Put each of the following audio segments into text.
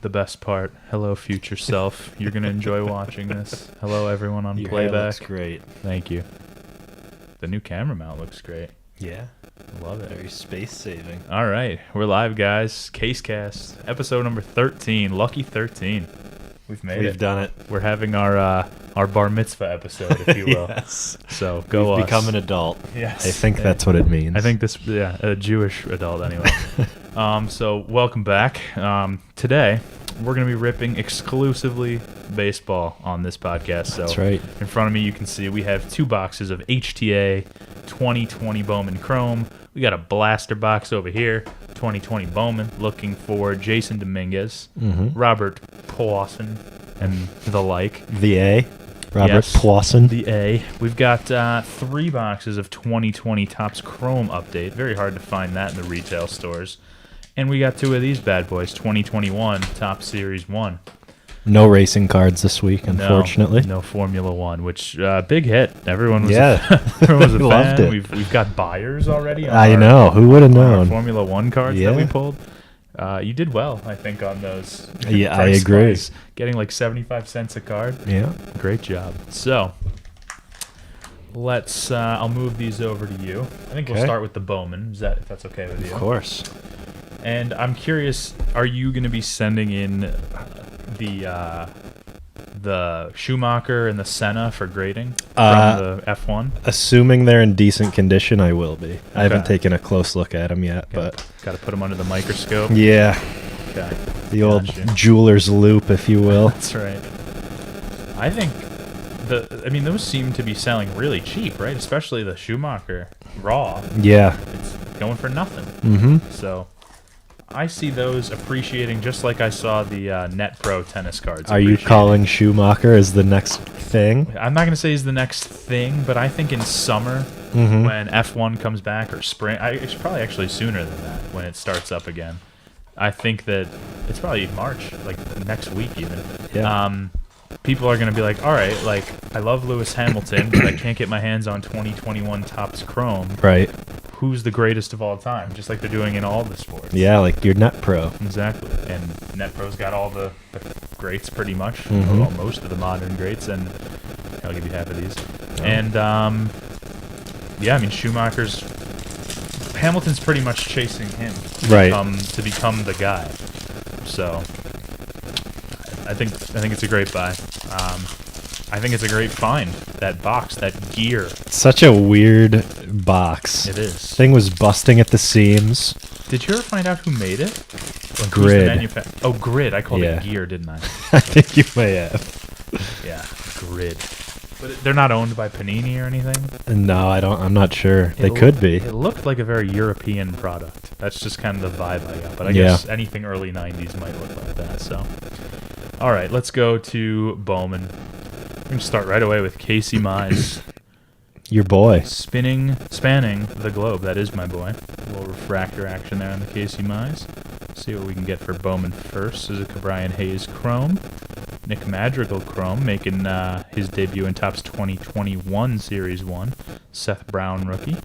the best part. Hello, future self. You're going to enjoy watching this. Hello, everyone on Your playback. hair looks great. Thank you. The new camera mount looks great. Yeah. Love it. Very space-saving. All right. We're live, guys. Casecast, episode number 13. Lucky 13. We've done it. We're having our bar mitzvah episode, if you will. Yes. So go We've us. become an adult. Yes. I think that's what it means. I think a Jewish adult anyway. So welcome back. Today, we're going to be ripping exclusively baseball on this podcast. So That's right. in front of me, you can see we have 2 boxes of HTA 2020 Bowman Chrome. We got a blaster box over here, 2020 Bowman, looking for Jason Dominguez, Robert Pawson, and the like. The A. Robert Yes, Pawson. The A. We've got 3 boxes of 2020 Topps Chrome update. Very hard to find that in the retail stores. And we got 2 of these bad boys, 2021 Topps Series 1. No racing cards this week, unfortunately. No Formula 1, which big hit. Everyone was everyone was a fan. loved it. We've got buyers already. On I know. Who would have on our known? Formula 1 cards that we Yeah. pulled. You did well, I think, on those. Yeah, I price agree. spikes. Getting like 75 cents a card. Yeah. Great job. So, let's. I'll move these over to you. I think we'll Okay. start with the Bowman. If that's okay with you? Of course. And I'm curious, are you going to be sending in the Schumacher and the Senna for grading from the F1? Assuming they're in decent condition, I will be. I haven't Okay. taken a close look at them yet, but Got to put them under the microscope. yeah, Okay. the old Gotcha. jeweler's loop, if you will. That's right. I think those seem to be selling really cheap, right? Especially the Schumacher raw. Yeah. It's going for nothing. Mm-hmm. So I see those appreciating just like I saw the Net Pro tennis cards. Are you appreciating. calling Schumacher as the next thing? I'm not going to say he's the next thing, but I think in summer when F1 comes back, or spring, it's probably actually sooner than that when it starts up again. I think that it's probably March, like next week even. Yeah. People are going to be like, all right, like, I love Lewis Hamilton, but I can't get my hands on 2021 Topps Chrome. Right. Who's the greatest of all time? Just like they're doing in all the sports. Yeah, like your Net Pro. Exactly. And NetPro's got all the greats pretty much, Mhm. well, most of the modern greats, and I'll give you half of these. Oh. And, yeah, I mean, Hamilton's pretty much chasing him to become the guy. So, I think it's a great buy. I think it's a great find. That box, that gear. Such a weird box. It is. Thing was busting at the seams. Did you ever find out who made it? Like, Grid. Grid. I called Yeah. it gear, didn't I? I think you may have. Yeah, Grid. But they're not owned by Panini or anything? No, I'm not sure. They could be. It looked like a very European product. That's just kind of the vibe I got. But I Yeah. guess anything early 90s might look like that. So, all right, let's go to Bowman. We're going to start right away with Casey Mize. Your boy. Spanning the globe. That is my boy. A little refractor action there on the Casey Mize. See what we can get for Bowman first. Suzuka Brian Hayes Chrome. Nick Madrigal Chrome making his debut in Topps 2021 Series 1. Seth Brown rookie.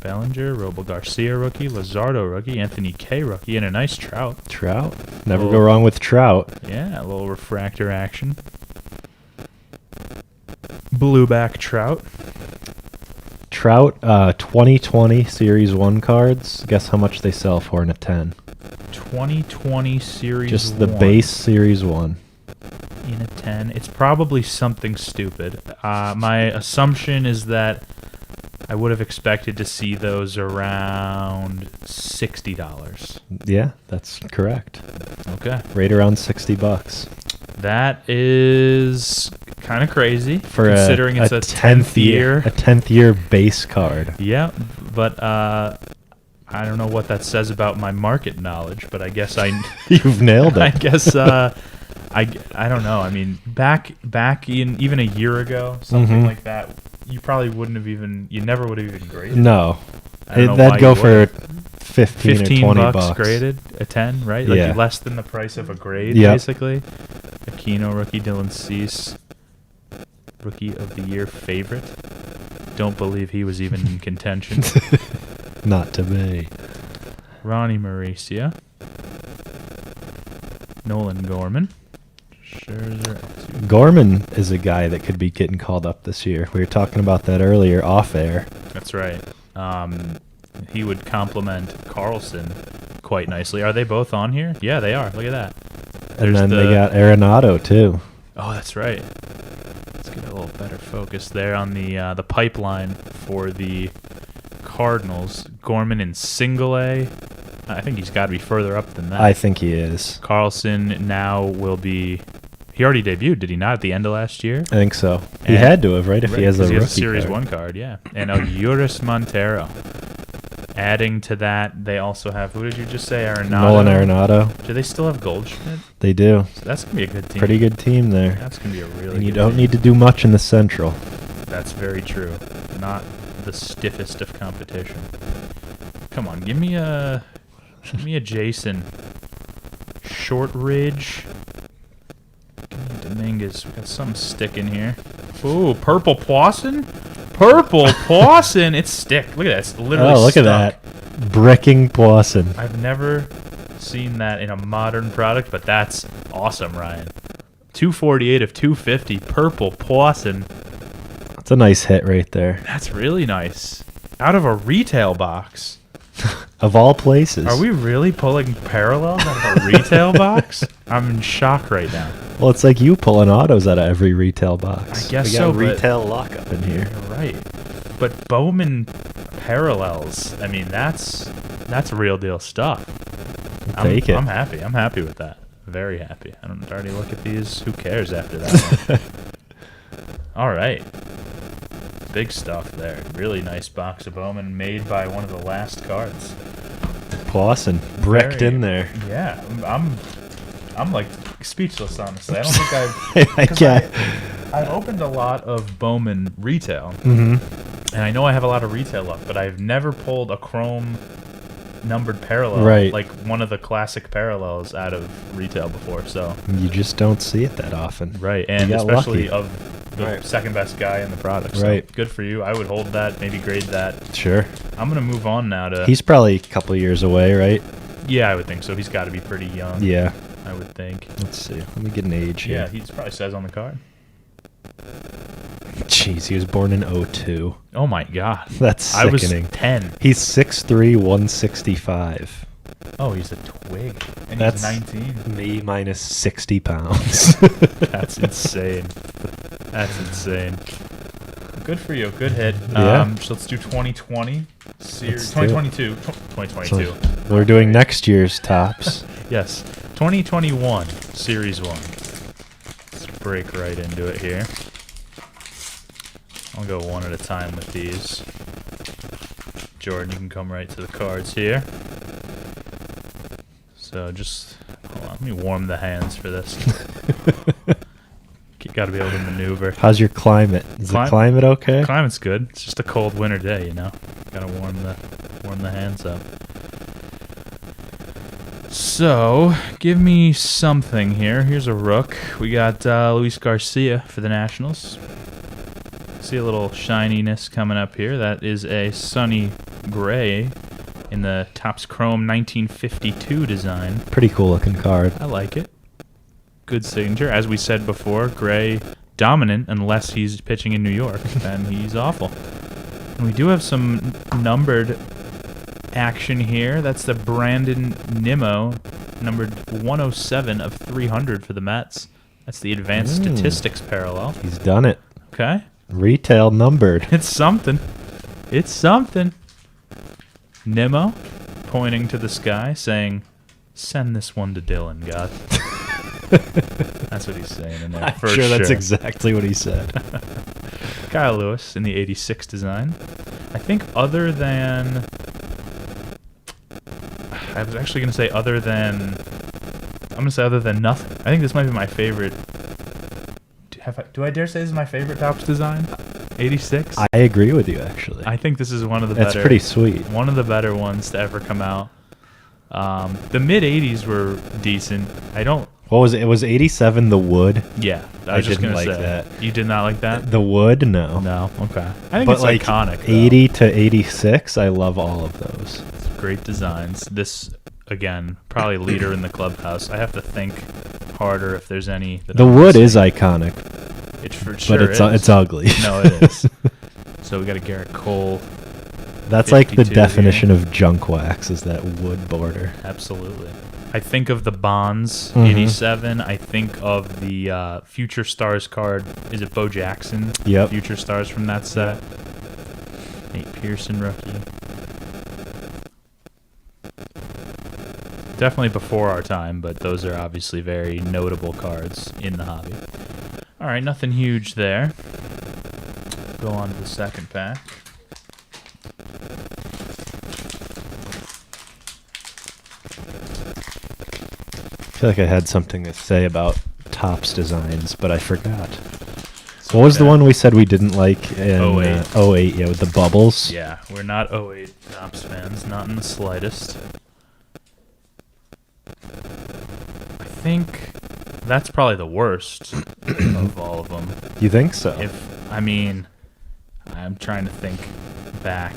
Bellinger, Robo Garcia rookie. Luzardo rookie. Anthony K rookie. And a nice Trout. Trout. Never go wrong with Trout. Yeah, a little refractor action. Blueback Trout. Trout, 2020 Series 1 cards. Guess how much they sell for in a 10? 2020 Series 1. Just the base Series 1. In a 10. It's probably something stupid. My assumption is that I would have expected to see those around $60. Yeah, that's correct. Okay. Right around $60. That is kind of crazy For considering it's a 10th year. A 10th year base card. Yeah, but I don't know what that says about my market knowledge, but I guess You've nailed it. I guess I don't know. I mean, back in even a year ago, something like that, you probably wouldn't have even. You never would have even graded. No. I don't know why That'd go you for would. 15 or 20 bucks. graded a 10, right? Like Yeah. less than the price of a grade, Yep. basically. Aquino rookie, Dylan Cease, rookie of the year favorite. Don't believe he was even in contention. Not to me. Ronnie Mauricio. Nolan Gorman. Scherzer. Gorman is a guy that could be getting called up this year. We were talking about that earlier off air. That's right. He would complement Carlson quite nicely. Are they both on here? Yeah, they are. Look at that. And then they got Arenado too. Oh, that's right. Let's get a little better focus there on the pipeline for the Cardinals. Gorman in single A. I think he's got to be further up than that. I think he is. Carlson now will be. He already debuted, did he not, at the end of last year? I think so. He had to have, right? If he has a rookie Series card. 1 card, yeah. And Euris Montero. Adding to that, they also have, who did you just say, Arenado? Nolan Arenado. Do they still have Goldschmidt? They do. So that's going to be a good team. Pretty good team there. That's going to be a really and you good don't team. need to do much in the Central. That's very true. Not the stiffest of competition. Come on, give me a Jason Shortridge. Give me Dominguez. We got some stick in here. Ooh, Purple Poisson? Purple Poisson! It's stick. Look at that. It's literally Oh, look stuck. at that. Bricking Poisson. I've never seen that in a modern product, but that's awesome, Ryan. 248 of 250. Purple Poisson. That's a nice hit right there. That's really nice. Out of a retail box. Of all places. Are we really pulling parallels out of a retail box? I'm in shock right now. Well, it's like you pulling autos out of every retail box. I guess we got so, but- retail lockup in here. You're right. But Bowman parallels, I mean, that's real deal stuff. Take it. I'm happy. I'm happy with that. Very happy. I don't already look at these. Who cares after that one? All right. Big stuff there. Really nice box of Bowman made by one of the last cards. Poisson bricked Very- in there. Yeah, I'm like speechless, honestly. I don't think I can't. I've opened a lot of Bowman retail, Mm-hmm. and I know I have a lot of retail luck, but I've never pulled a chrome numbered parallel, Right. like one of the classic parallels out of retail before. So You just don't see it that often. right, and got especially lucky. of the Right. second best guy in the product. So Right. good for you. I would hold that, maybe grade that. Sure. I'm gonna move on now to. He's probably a couple years away, right? Yeah, I would think so. He's got to be pretty young. Yeah. I would think. Let's see. Let me get an age Yeah, here. he probably says on the card. Jeez, he was born in 02. Oh my god. That's I was sickening. 10. He's 6'3", 165. Oh, he's a twig. And That's- he's 19. Me minus 60 pounds. That's insane. That's insane. Good for you. Good hit. Yeah. So let's do 2020 series. Let's do it. 2022. 2022. So we're doing next year's tops. Yes. 2021 Series 1. Let's break right into it here. I'll go one at a time with these. Jordan, you can come right to the cards here. So just, hold on, let me warm the hands for this. Got to be able to maneuver. How's your climate? Is the climate okay? Climate's good. It's just a cold winter day, you know. Got to warm the hands up. So, give me something here. Here's a rook. We got Luis Garcia for the Nationals. See a little shininess coming up here. That is a Sunny Gray in the Topps Chrome 1952 design. Pretty cool looking card. I like it. Good signature. As we said before, Gray dominant unless he's pitching in New York. Then he's awful. And we do have some numbered action here. That's the Brandon Nimmo, numbered 107 of 300 for the Mets. That's the advanced statistics parallel. He's done it. Okay. Retail numbered. It's something. It's something. Nimmo pointing to the sky saying, "Send this one to Dylan, God." That's what he's saying in there. I'm for sure that's exactly what he said. Kyle Lewis in the 86 design. I think other than... I was actually going to say other than... I'm going to say other than nothing. I think this might be my favorite... Do I dare say this is my favorite Topps design? 86? I agree with you, actually. I think this is one of the That's better... pretty sweet. One of the better ones to ever come out. The mid-80s were decent. I don't... What was it? It was 87, the wood. Yeah, I was just didn't gonna like say. that. You did not like that? The wood, no. No, okay. I think But it's like iconic. though. 80 to 86, I love all of those. Great designs. This again, probably leader in the clubhouse. I have to think harder if there's any. That The I'm wood missing. is iconic, It for sure but is. it's ugly. No, it is. So we got a Garrett Cole. That's like the 52 definition here. of junk wax, is that wood border. Absolutely. I think of the Bonds, Mhm. 87. I think of the Future Stars card. Is it Bo Jackson? Yep. Future Stars from that set. Nate Pearson rookie. Definitely before our time, but those are obviously very notable cards in the hobby. All right, nothing huge there. Go on to the second pack. I feel like I had something to say about Topps designs, but I forgot. What was the okay. one we said we didn't like in 08. 08? Yeah, with the bubbles. Yeah, we're not 08 Topps fans, not in the slightest. I think that's probably the worst of all of them. You think so? I mean, I'm trying to think back.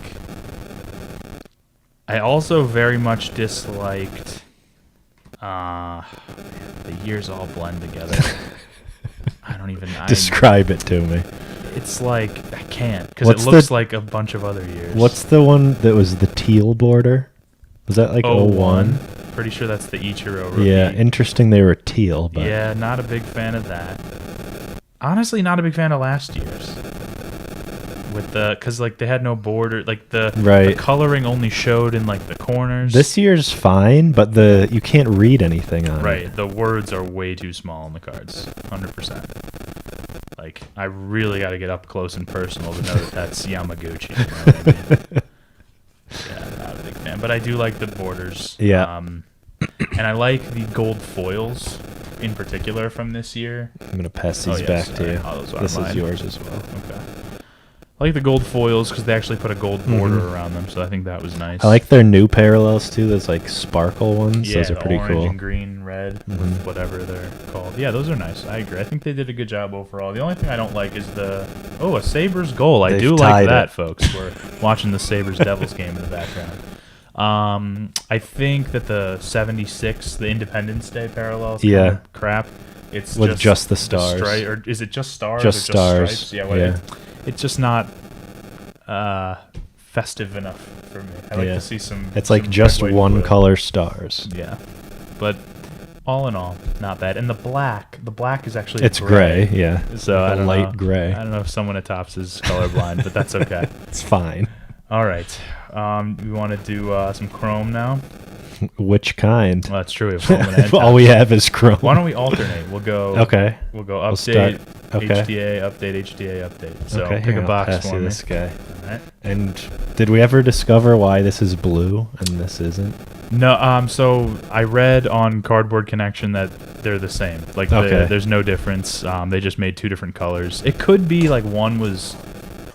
I also very much disliked. The years all blend together. I don't even. Describe it to me. It's like I can't because it What's looks the- like a bunch of other years. What's the one that was the teal border? Was that like 01? Pretty sure that's the Ichiro rookie. Yeah, interesting they were teal, but Yeah, not a big fan of that. Honestly, not a big fan of last year's. With because like they had no border, like the Right. coloring only showed in like the corners. this year's fine, but you can't read anything on it. Right, the words are way too small on the cards, 100%. Like I really got to get up close and personal to know that that's Yamaguchi. You know what I mean? Yeah, not a big fan, but I do like the borders. Yeah. And I like the gold foils in particular from this year. I'm going to pass these Oh, back yes, to you. all right. Oh, those are This is mine. yours as well. Okay. I like the gold foils because they actually put a gold border Mhm. around them, so I think that was nice. I like their new parallels too. Those like sparkle ones. yeah, Those are the pretty orange cool. and green, red, Mhm. whatever they're called. Yeah, those are nice. I agree. I think they did a good job overall. The only thing I don't like is a Sabres goal. I They've do like tied that, it. folks. We're watching the Sabres Devils game in the background. I think that the 76, the Independence Day parallel, is Yeah. kind of crap. It's With just the stars. or is it just stars? Just or stars. Stripes? Yeah, Yeah. It's just not festive enough for me. I like Yeah. to see some. It's like some just red, white, one blue. color stars. Yeah, but all in all, not bad. And the black is actually It's gray, yeah. So Like I a don't light know. gray. I don't know if someone at Topps is colorblind, but that's okay. It's fine. All right, we want to do some Chrome now. Which kind? Well, that's true. We have Bowman and All we Topps. have is chrome. Why don't we alternate? We'll go. Okay. We'll go We'll update, start- okay. HDA, update. So Okay, pick here, a I'll box pass for you me. this guy. All right. And did we ever discover why this is blue and this isn't? No, so I read on Cardboard Connection that they're the same. Like, Okay. there's no difference. They just made two different colors. It could be like one was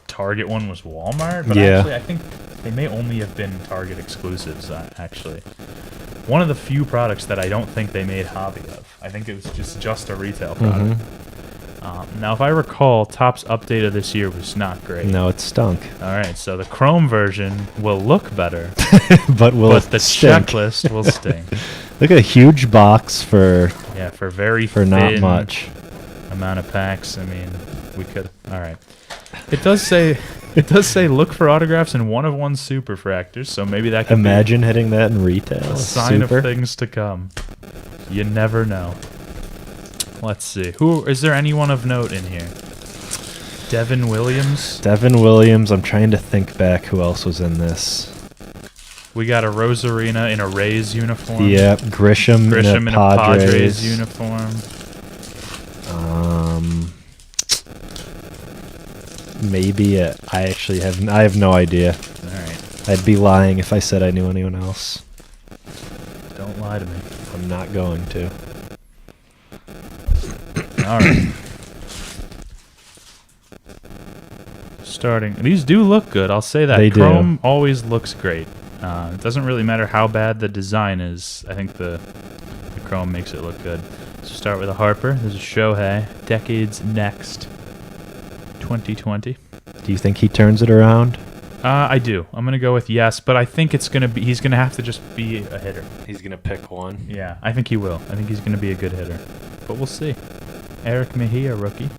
Target, one was Walmart, but Yeah. actually I think they may only have been Target exclusives, actually. One of the few products that I don't think they made hobby of. I think it was just a retail product. Now, if I recall, Topps update of this year was not great. No, it stunk. All right, so the Chrome version will look better, But will but the it stink? checklist will stink. Look at a huge box for Yeah, for not thin much. amount of packs. I mean, we could. All right. It does say look for autographs in one of one superfractors, so maybe that could Imagine hitting that in retail. be a sign Super. of things to come. You never know. Let's see. Who is there anyone of note in here? Devin Williams. Devin Williams. I'm trying to think back who else was in this. We got a Rosarina in a Rays uniform. Yeah, Grisham Grisham in a Padres. uniform. Maybe I have no idea. All right. I'd be lying if I said I knew anyone else. Don't lie to me. I'm not going to. All right. Starting. These do look good. I'll say that. They do. Chrome always looks great. It doesn't really matter how bad the design is. I think the Chrome makes it look good. So start with a Harper. There's a Shohei. Decades Next. 2020. Do you think he turns it around? I do. I'm gonna go with yes, but I think it's gonna be. He's gonna have to just be a hitter. He's gonna pick one. Yeah, I think he will. I think he's gonna be a good hitter, but we'll see. Eric Mejia, rookie.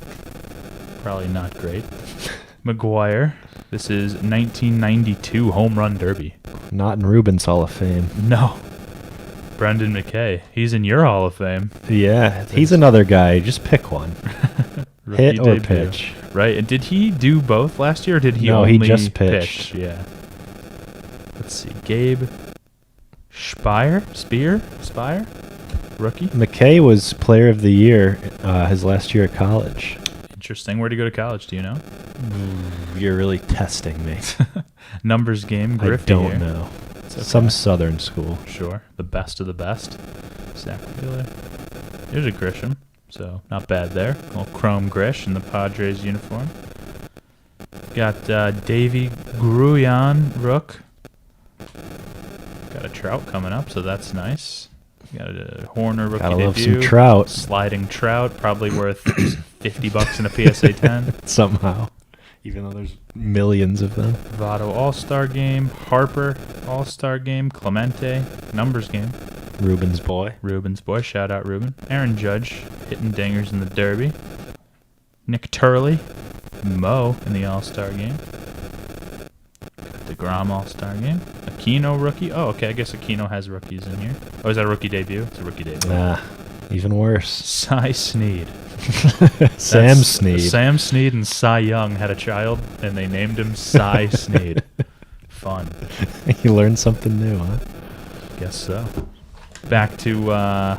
Probably not great. McGuire. This is 1992 home run derby. Not in Ruben's Hall of Fame. No. Brendan McKay. He's in your Hall of Fame. Yeah, he's another guy. Just pick one. Hit or debut. pitch. Right, and did he do both last year, or did he No, only he just pitched. Yeah. Let's see. Gabe Spire? Rookie? McKay was player of the year his last year at college. Interesting. Where'd he go to college? Do you know? You're really testing me. Numbers game. I Griffey don't here. know. It's okay. Some southern school. Sure. The best of the best. Zach Wheeler. There's a Grisham. So, not bad there. Little chrome Grish in the Padres uniform. Got Davey Gruyan, Rook. Got a Trout coming up, so that's nice. Got a Horner rookie Gotta love debut. some Trout. Sliding Trout, probably worth $50 in a PSA 10. Somehow. Even though there's millions of them. Votto All-Star Game. Harper All-Star Game. Clemente Numbers Game. Ruben's boy. Ruben's boy. Shout out Ruben. Aaron Judge hitting dingers in the Derby. Nick Turley. Mo in the All-Star Game. DeGrom All-Star Game. Aquino rookie. Oh, okay. I guess Aquino has rookies in here. Oh, is that a rookie debut? It's a rookie debut. Nah, even worse. Cy Snead. Sam Snead. Sam Snead and Cy Young had a child, and they named him Cy Snead. Fun. You learned something new, huh? Guess so. Back to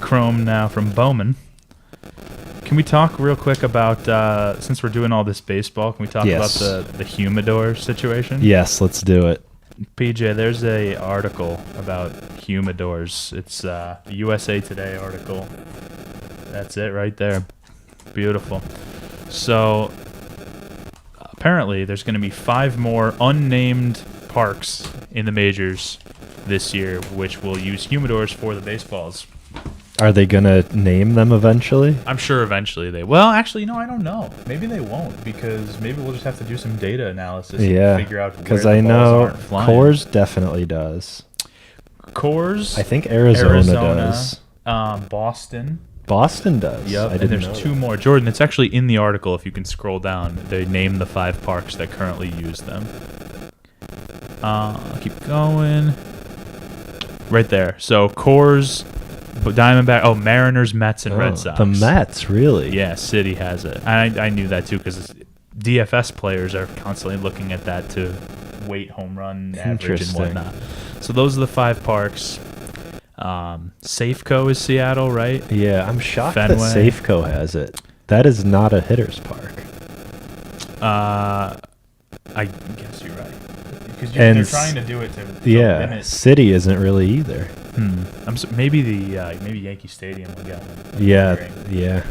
Chrome now from Bowman. Can we talk real quick about, since we're doing all this baseball, can we talk Yes. about the humidor situation? Yes, let's do it. PJ, there's a article about humidors. It's a USA Today article. That's it right there. Beautiful. So, apparently, there's going to be 5 more unnamed parks in the majors this year, which will use humidors for the baseballs. Are they going to name them eventually? I'm sure eventually they... Well, actually, no, I don't know. Maybe they won't, because maybe we'll just have to do some data analysis and figure out where because the I balls know aren't flying. Coors definitely does. Coors. I think Arizona does. Boston. Boston does. Yep, I and didn't there's know 2 that. more. Jordan, it's actually in the article if you can scroll down. They name the 5 parks that currently use them. I'll keep going. Right there. So Coors, Diamondback, Mariners, Mets, and Red Sox. The Mets, really? Yeah, City has it. I knew that too because DFS players are constantly looking at that to weight home run average and whatnot. So those are the 5 parks. Safeco is Seattle, right? Yeah, I'm shocked Fenway. that Safeco has it. That is not a hitter's park. I guess you're right. Because And they're trying to do it to limit. City isn't really either. Maybe maybe Yankee Stadium will get one. Yeah.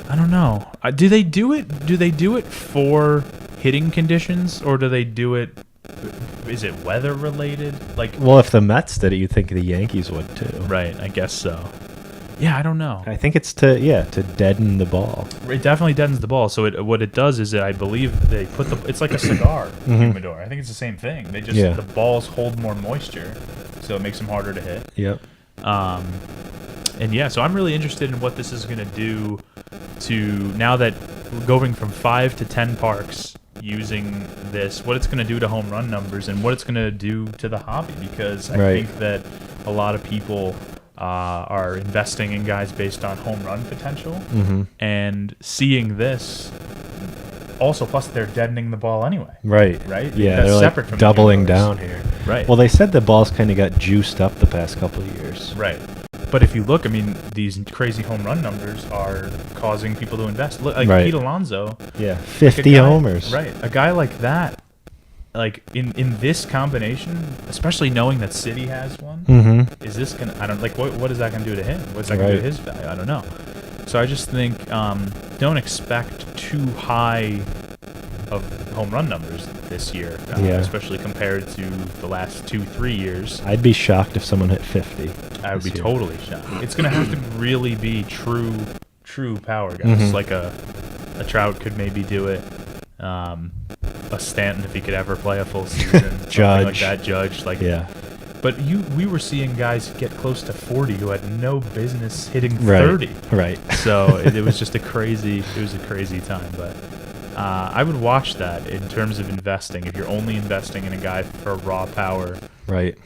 I don't know. Do they do it? Do they do it for hitting conditions, or do they do it? Is it weather related? Well, if the Mets did it, you'd think the Yankees would too. Right. I guess so. Yeah, I don't know. I think it's to deaden the ball. It definitely deadens the ball. So what it does is I believe they put it's like a cigar humidor. I think it's the same thing. They just the balls hold more moisture, so it makes them harder to hit. Yep. And yeah, so I'm really interested in what this is going to do to now that we're going from 5 to 10 parks using this, what it's going to do to home run numbers and what it's going to do to the hobby, because I think that a lot of people are investing in guys based on home run potential and seeing this. Also, plus they're deadening the ball anyway. Right. Yeah, That's they're separate like from doubling the humidors. down here. Right. Well, they said the balls kind of got juiced up the past couple of years. Right. But if you look, I mean, these crazy home run numbers are causing people to invest. Look, like Pete Alonso. Yeah, 50 homers. Right. A guy like that, like in this combination, especially knowing that City has one, is this gonna? I don't like. What is that gonna do to him? What's that gonna do to his value? I don't know. So I just think don't expect too high of home run numbers this year, especially compared to the last 2-3 years. I'd be shocked if someone hit 50. I would be totally shocked. It's going to have to really be true power guys. Like a Trout could maybe do it. a Stanton if he could ever play a full season. Judge. Like that, Judge. Like, Yeah. But we were seeing guys get close to 40 who had no business hitting 30. Right. So it was just a crazy time. But I would watch that in terms of investing. If you're only investing in a guy for raw power, Right.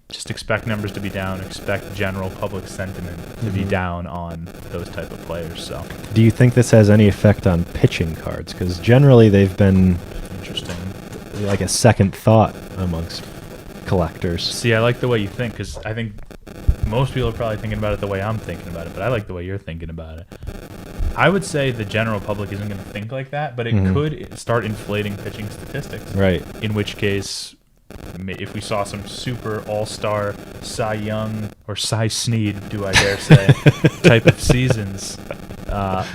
just expect numbers to be down. Expect general public sentiment to be down on those type of players. So Do you think this has any effect on pitching cards? Because generally they've been interesting. like a second thought amongst collectors. See, I like the way you think, because I think most people are probably thinking about it the way I'm thinking about it, but I like the way you're thinking about it. I would say the general public isn't going to think like that, but it could start inflating pitching statistics. Right. In which case, if we saw some super all-star Cy Young or Cy Snead, do I dare say, type of seasons,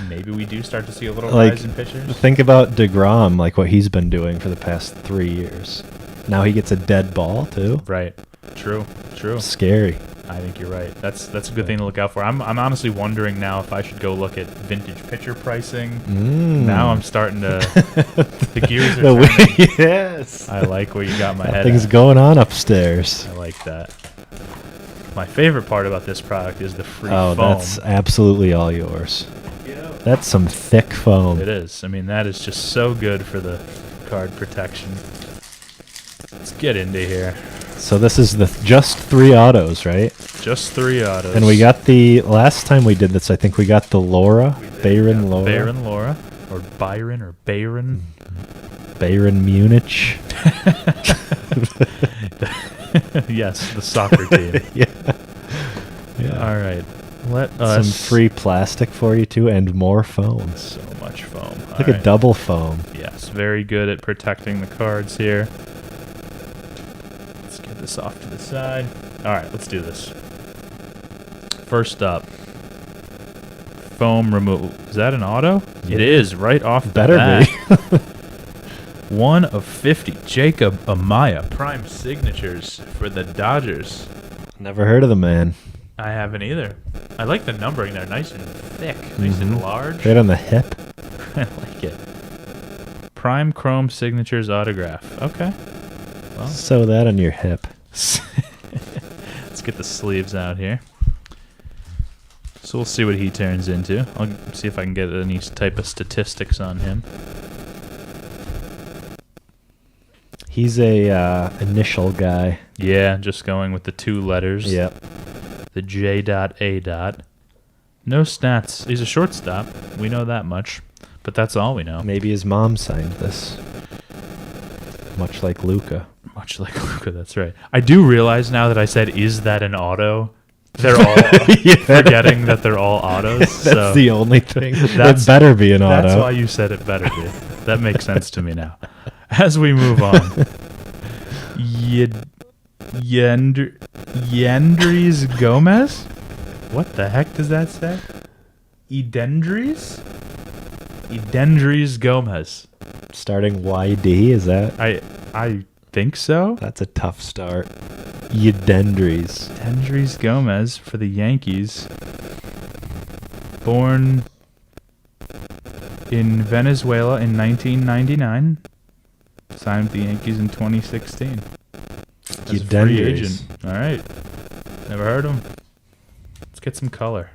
maybe we do start to see a little rise in pitchers. Think about DeGrom, like what he's been doing for the past 3 years. Now he gets a dead ball too. Right. True. Scary. I think you're right. That's a good thing to look out for. I'm honestly wondering now if I should go look at vintage pitcher pricing. Now I'm starting to the gears are turning. Yes. I like where you got my head. Things at. going on upstairs. I like that. My favorite part about this product is the free Oh, foam. that's absolutely all yours. That's some thick foam. It is. I mean, that is just so good for the card protection. Let's get into here. So this is just 3 autos, right? Just 3 autos. And we got the last time we did this. I think we got the Laura, Bayron Laura, Bayron Laura, or Byron or Bayron. Bayron Munich. Yes, the soccer team. Yeah. All right. Let us. Some free plastic for you too, and more foam. So much foam. Look at double foam. Yes, very good at protecting the cards here. Let's get this off to the side. All right, let's do this. First up, foam removal. Is that an auto? Yeah. It is, right off the Better bat. be. 1 of 50. Jacob Amaya, prime signatures for the Dodgers. Never heard of the man. I haven't either. I like the numbering there. Nice and thick. Nice and large. Right on the hip. I like it. Prime Chrome Signatures autograph. Okay. Well, Sew that on your hip. let's get the sleeves out here. So we'll see what he turns into. I'll see if I can get any type of statistics on him. He's a initial guy. Yeah, just going with the 2 letters. Yep. The J.A. No stats. He's a shortstop. We know that much. But that's all we know. Maybe his mom signed this. Much like Luca. Much like Luca, that's right. I do realize now that I said, is that an auto? They're all forgetting that they're all autos. That's the only thing. That That's- better be an auto. That's why you said it better be. That makes sense to me now. As we move on. Yendries Gomez? What the heck does that say? Edendries Gomez. Starting YD, is that? I think so. That's a tough start. Edendries. Edendries Gomez for the Yankees. Born in Venezuela in 1999. Signed with the Yankees in 2016. As a free agent. All right. Never heard of him. Let's get some color.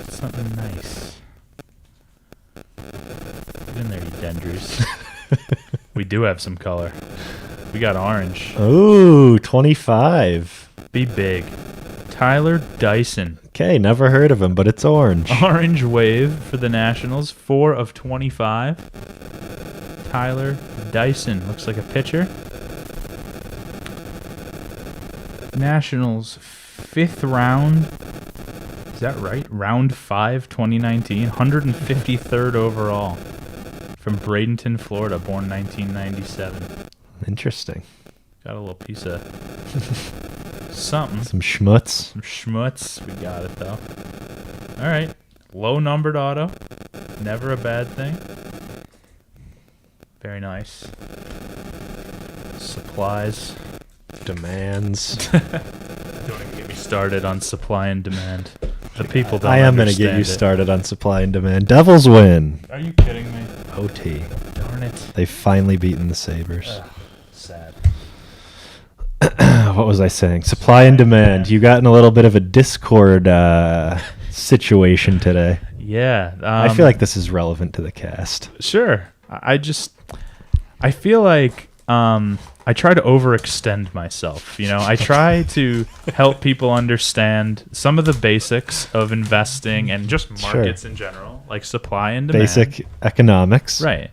Something nice. Get in there, you dendries. We do have some color. We got orange. Ooh, 25. Be big. Tyler Dyson. Okay, never heard of him, but it's orange. Orange wave for the Nationals. 4 of 25. Tyler Dyson. Looks like a pitcher. Nationals 5th round. Is that right? Round 5, 2019. 153rd overall. From Bradenton, Florida. Born 1997. Interesting. Got a little piece of something. Some schmutz. Some schmutz. We got it, though. All right. Low numbered auto. Never a bad thing. Very nice. Supplies. Demands. Don't even get me started on supply and demand. The people don't I am going to get you understand it. started on supply and demand. Devils win. Are you kidding me? OT. Darn Darn it. They've finally beaten the Sabres. Sad. What was I saying? Supply and demand. You got in a little bit of a Discord situation today. Yeah. I feel like this is relevant to the cast. Sure. I feel like I try to overextend myself. I try to help people understand some of the basics of investing and just markets in general, like supply and demand. Basic economics. Right.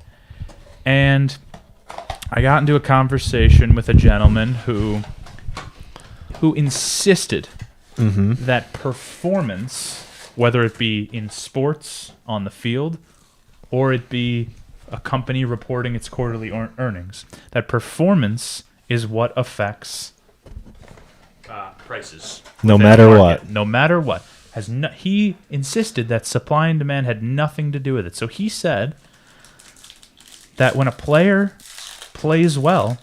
And I got into a conversation with a gentleman who insisted that performance, whether it be in sports on the field or it be a company reporting its quarterly earnings, that performance is what affects prices. No matter what. No matter what. He insisted that supply and demand had nothing to do with it. So he said that when a player plays well,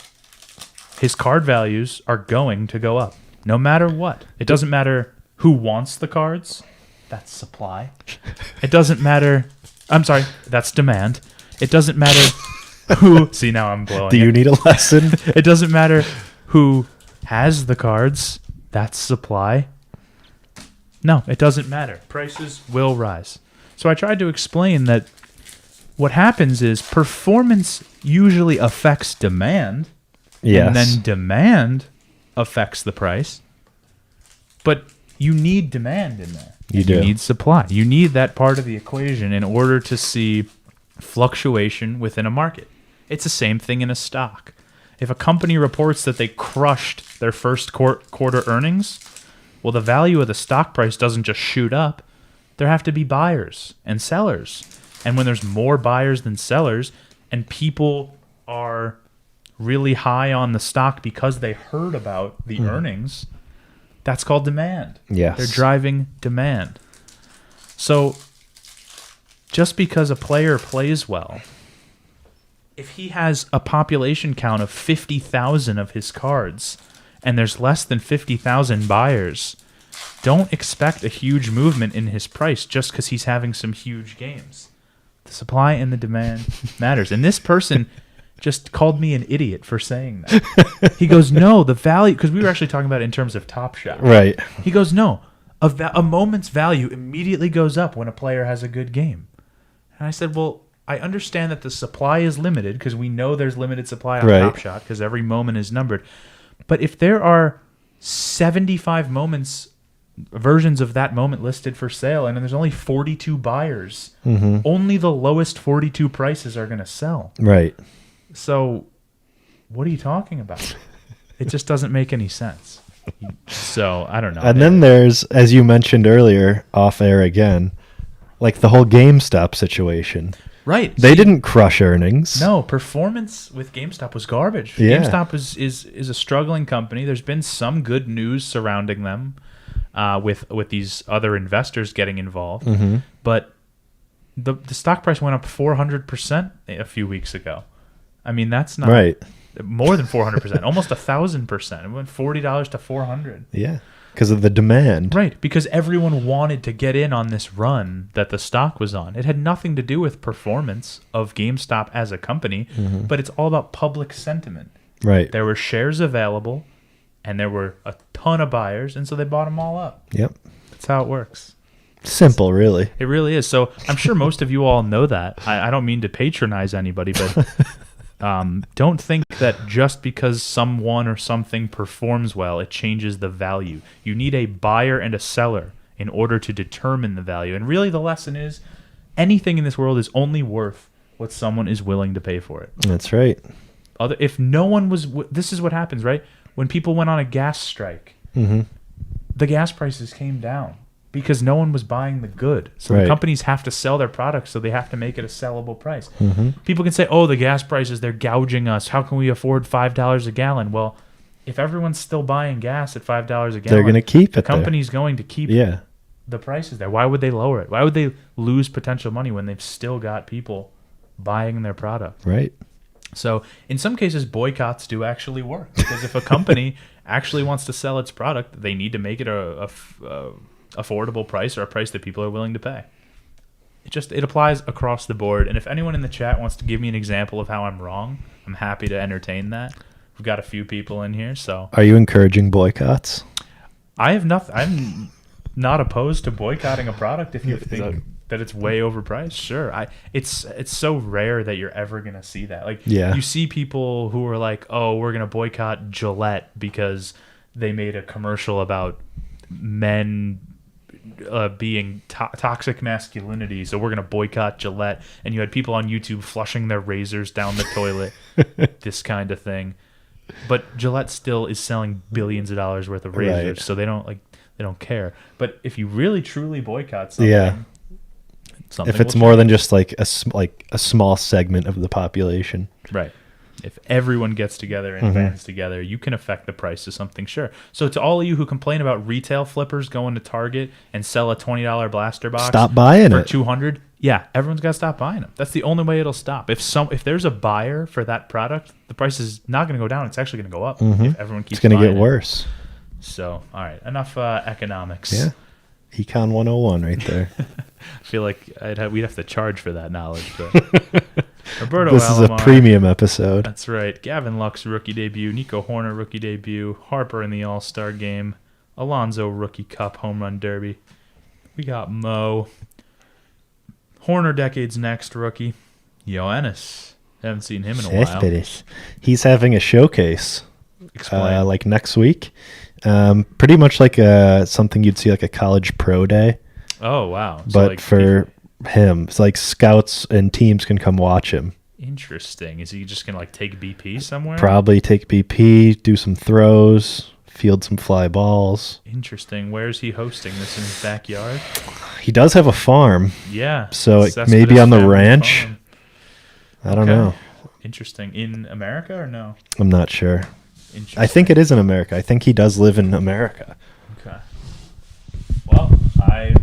his card values are going to go up. No matter what. It doesn't matter who wants the cards. That's supply. It doesn't matter. I'm sorry. That's demand. It doesn't matter who. See, now I'm blowing. Do you need a lesson? It doesn't matter who has the cards. That's supply. No, it doesn't matter. Prices will rise. So I tried to explain that what happens is performance usually affects demand. Yes. And then demand affects the price. But you need demand in there. You do. You need supply. You need that part of the equation in order to see fluctuation within a market. It's the same thing in a stock. If a company reports that they crushed their first quarter earnings, well, the value of the stock price doesn't just shoot up. There have to be buyers and sellers. And when there's more buyers than sellers and people are really high on the stock because they heard about the earnings, that's called demand. Yes. They're driving demand. So just because a player plays well, if he has a population count of 50,000 of his cards and there's less than 50,000 buyers, don't expect a huge movement in his price just because he's having some huge games. The supply and the demand matters. And this person just called me an idiot for saying that. He goes, no, the value, because we were actually talking about it in terms of Top Shot. Right. He goes, no, a moment's value immediately goes up when a player has a good game. And I said, well, I understand that the supply is limited because we know there's limited supply on Top Shot because every moment is numbered. But if there are 75 versions of that moment listed for sale and there's only 42 buyers, only the lowest 42 prices are going to sell. Right. So what are you talking about? It just doesn't make any sense. So I don't know. And then there's, as you mentioned earlier, off air again, like the whole GameStop situation. Right. They didn't crush earnings. No, performance with GameStop was garbage. Yeah. GameStop is a struggling company. There's been some good news surrounding them with these other investors getting involved. But the stock price went up 400% a few weeks ago. I mean, that's not right. More than 400%, almost 1,000%. It went $40 to $400. Yeah, because of the demand. Right, because everyone wanted to get in on this run that the stock was on. It had nothing to do with performance of GameStop as a company, but it's all about public sentiment. Right. There were shares available, and there were a ton of buyers, and so they bought them all up. Yep. That's how it works. Simple, really. It really is. So I'm sure most of you all know that. I don't mean to patronize anybody, but don't think that just because someone or something performs well, it changes the value. You need a buyer and a seller in order to determine the value. And really the lesson is anything in this world is only worth what someone is willing to pay for it. That's right. If no one was... This is what happens, right? When people went on a gas strike, the gas prices came down because no one was buying the good. So the companies have to sell their products, so they have to make it a sellable price. People can say, oh, the gas prices, they're gouging us. How can we afford $5 a gallon? Well, if everyone's still buying gas at $5 a gallon, they're going to keep it there. The company's going to keep the prices there. Why would they lower it? Why would they lose potential money when they've still got people buying their product? Right. So in some cases, boycotts do actually work because if a company actually wants to sell its product, they need to make it a affordable price or a price that people are willing to pay. it applies across the board. And if anyone in the chat wants to give me an example of how I'm wrong, I'm happy to entertain that. We've got a few people in here, so. Are you encouraging boycotts? I'm not opposed to boycotting a product if you think that it's way overpriced. Sure. It's so rare that you're ever going to see that. Like, you see people who are like, oh, we're going to boycott Gillette because they made a commercial about men being toxic masculinity, so we're going to boycott Gillette. And you had people on YouTube flushing their razors down the toilet, this kind of thing. But Gillette still is selling billions of dollars worth of razors, so they don't care. But if you really truly boycott something, if it's more than just like a small segment of the population, right? If everyone gets together and bands together, you can affect the price of something, sure. So to all of you who complain about retail flippers going to Target and sell a $20 blaster box, stop buying for it. $200. Yeah, everyone's got to stop buying them. That's the only way it'll stop. If there's a buyer for that product, the price is not going to go down. It's actually going to go up if everyone keeps buying it. It's going to get worse. So, all right, enough economics. Yeah, Econ 101 right there. I feel like we'd have to charge for that knowledge. But Roberto this Alomar, is a premium episode. That's right. Gavin Lux, rookie debut. Nico Horner, rookie debut. Harper in the All-Star game. Alonso, rookie cup, home run derby. We got Mo. Horner, decades next, rookie. Yoenis. Haven't seen him in a while. He's having a showcase. Explain. Like next week. Pretty much like something you'd see like a college pro day. Oh, wow. So but like for him, it's like scouts and teams can come watch him. Interesting. Is he just going to like take BP somewhere? Probably take BP, do some throws, field some fly balls. Interesting. Where is he hosting this, in his backyard? He does have a farm. Yeah. So it may be on the ranch. Farm. I don't know. Interesting. In America or no? I'm not sure. I think it is in America. I think he does live in America. Okay. Well, I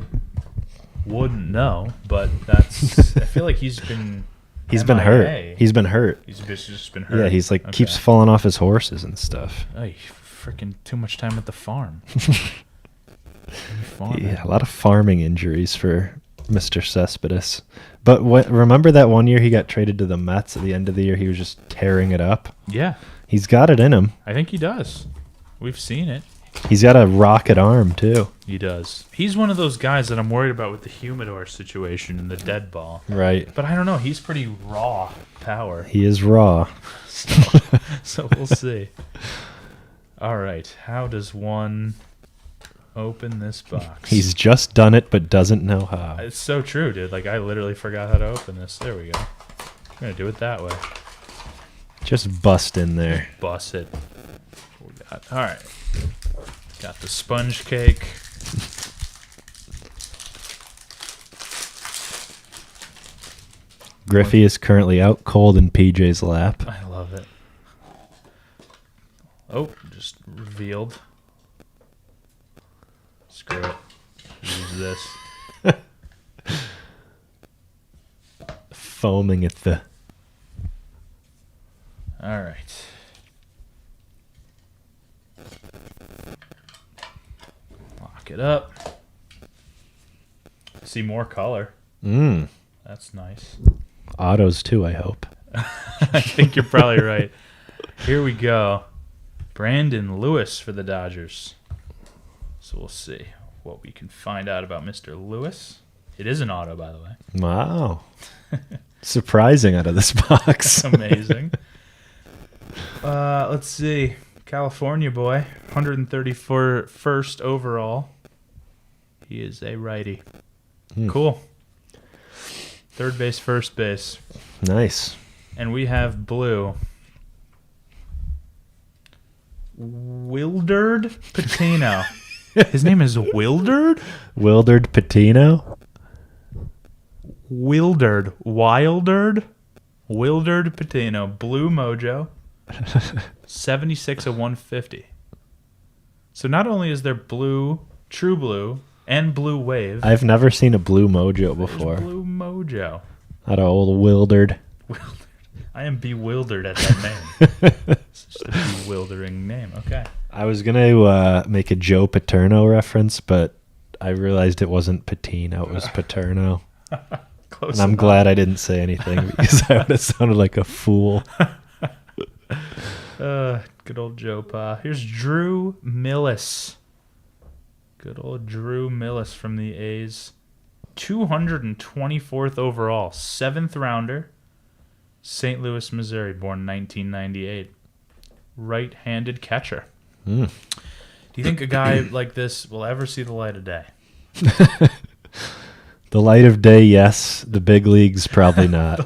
wouldn't know, but that's. I feel like he's been. He's been hurt. He's been hurt. He's just been hurt. Yeah, he's like keeps falling off his horses and stuff. Oh, freaking too much time at the farm. Yeah, a lot of farming injuries for Mr. Cespedes. But remember that one year he got traded to the Mets at the end of the year? He was just tearing it up. Yeah. He's got it in him. I think he does. We've seen it. He's got a rocket arm, too. He does. He's one of those guys that I'm worried about with the humidor situation and the dead ball. Right. But I don't know. He's pretty raw power. He is raw. So we'll see. All right. How does one open this box? He's just done it, but doesn't know how. It's so true, dude. Like, I literally forgot how to open this. There we go. I'm going to do it that way. Just bust in there. Bust it. All right. Got the sponge cake. Griffey is currently out cold in PJ's lap. I love it. Oh, just revealed. Screw it. Use this. Foaming at the... All right. Lock it up. See more color. That's nice. Autos too, I hope. I think you're probably right. Here we go. Brandon Lewis for the Dodgers. So we'll see what we can find out about Mr. Lewis. It is an auto, by the way. Wow. Surprising out of this box. That's amazing. Let's see. California boy, 131st overall. He is a righty. Cool. Third base, first base. Nice. And we have blue. Wilderd Patino. His name is Wilderd? Wilderd Patino? Wilderd Patino. Blue Mojo. 76 of 150. So not only is there blue, true blue, and blue wave. I've never seen a blue Mojo before. Blue Mojo. Out of old Wilderd. I am bewildered at that name. It's just a bewildering name. Okay. I was going to make a Joe Paterno reference, but I realized it wasn't Patino, it was Paterno. Close And I'm enough. glad I didn't say anything because I would have sounded like a fool. Good old Joe Pa. Here's Drew Millis. Good old Drew Millis from the A's. 224th overall. 7th rounder. St. Louis, Missouri. Born 1998. Right-handed catcher. Mm. Do you think a guy like this will ever see the light of day? The light of day, yes. The big leagues, probably not.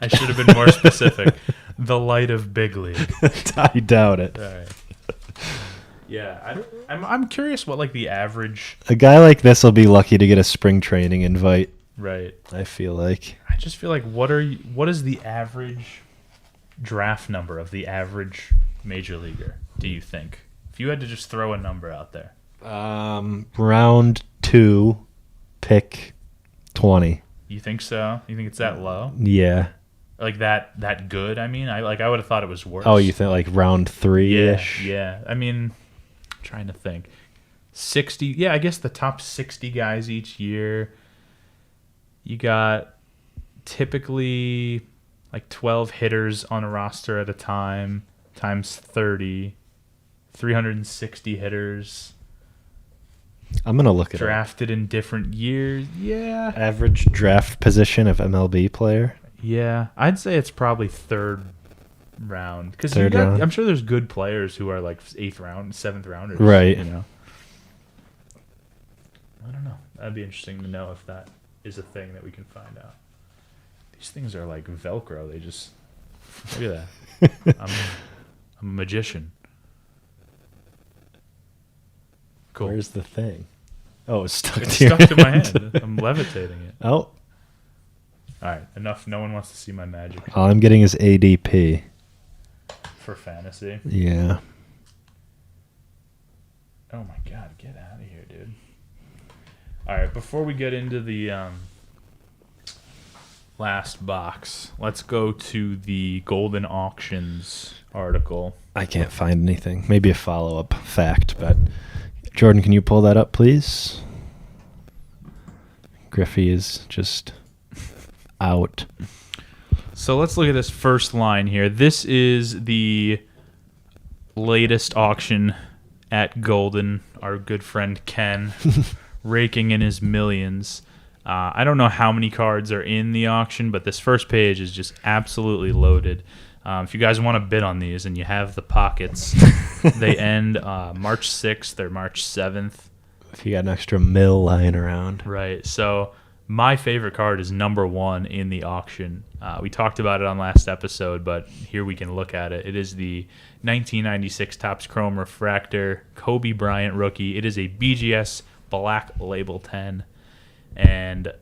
I should have been more specific. The light of big league. I doubt it. All right. Yeah, I'm curious what like the average. A guy like this will be lucky to get a spring training invite. Right. I feel like. I just feel like what is the average draft number of the average major leaguer? Do you think? If you had to just throw a number out there. Round 2, pick 20. You think so? You think it's that low? Yeah. Like that good? I mean, I would have thought it was worse. Oh, you think like round 3-ish? Yeah. I mean, I'm trying to think. 60. Yeah, I guess the top 60 guys each year. You got typically like 12 hitters on a roster at a time times 30. 360 hitters. I'm going to look at drafted in different years. Yeah. Average draft position of MLB player. Yeah. I'd say it's probably third round. Because round. I'm sure there's good players who are like 8th round, 7th rounders. Right. You know. I don't know. That'd be interesting to know if that is a thing that we can find out. These things are like Velcro. They just... Look at that. I'm a magician. Cool. Where's the thing? Oh, it's stuck It's to your stuck to my hand. hand. I'm levitating it. Oh. All right, enough. No one wants to see my magic. All I'm getting is ADP. For fantasy. Yeah. Oh my god, get out of here, dude. All right, before we get into the last box, let's go to the Golden Auctions article. I can't find anything. Maybe a follow-up fact, but Jordan, can you pull that up, please? Griffey is just out. So let's look at this first line here. This is the latest auction at Golden. Our good friend Ken raking in his millions. I don't know how many cards are in the auction, but this first page is just absolutely loaded. If you guys want to bid on these and you have the pockets, they end March 6th or March 7th. If you got an extra mil lying around. Right. So my favorite card is number 1 in the auction. We talked about it on last episode, but here we can look at it. It is the 1996 Topps Chrome Refractor Kobe Bryant rookie. It is a BGS Black Label 10. And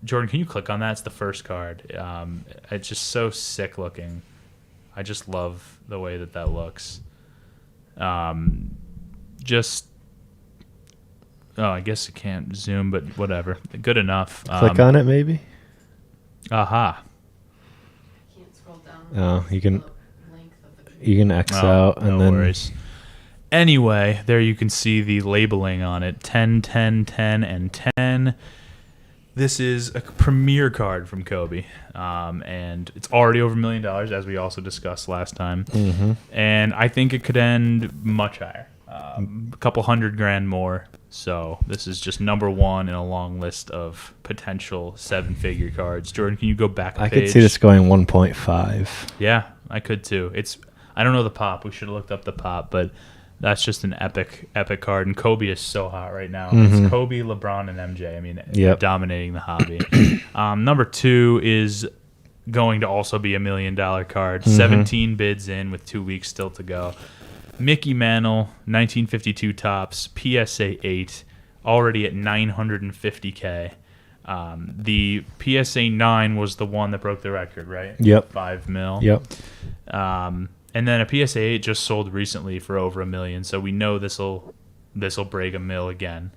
Jordan, can you click on that? It's the first card. It's just so sick looking. I just love the way that looks. I guess it can't zoom, but whatever. Good enough. Click on it, maybe? Aha. Can't scroll down. Oh, you can the length of the you can X out and no then worries. Anyway, there you can see the labeling on it. 10, 10, 10, and 10. This is a premier card from Kobe, and it's already over $1 million, as we also discussed last time. Mm-hmm. And I think it could end much higher, a couple $100,000 more. So this is just number 1 in a long list of potential 7-figure cards. Jordan, can you go back a I page? could see this going 1.5. Yeah, I could too. I don't know the pop. We should have looked up the pop, but that's just an epic card. And Kobe is so hot right now. Mm-hmm. It's Kobe, LeBron, and MJ. I mean, Yep. dominating the hobby. Number 2 is going to also be $1 million card. Mm-hmm. 17 bids in with 2 weeks still to go. Mickey Mantle, 1952 Topps, PSA 8, already at $950K. The PSA 9 was the one that broke the record, right? Yep. $5 mil. Yep. And then a PSA 8 just sold recently for over $1 million, so we know this'll break $1 mil again.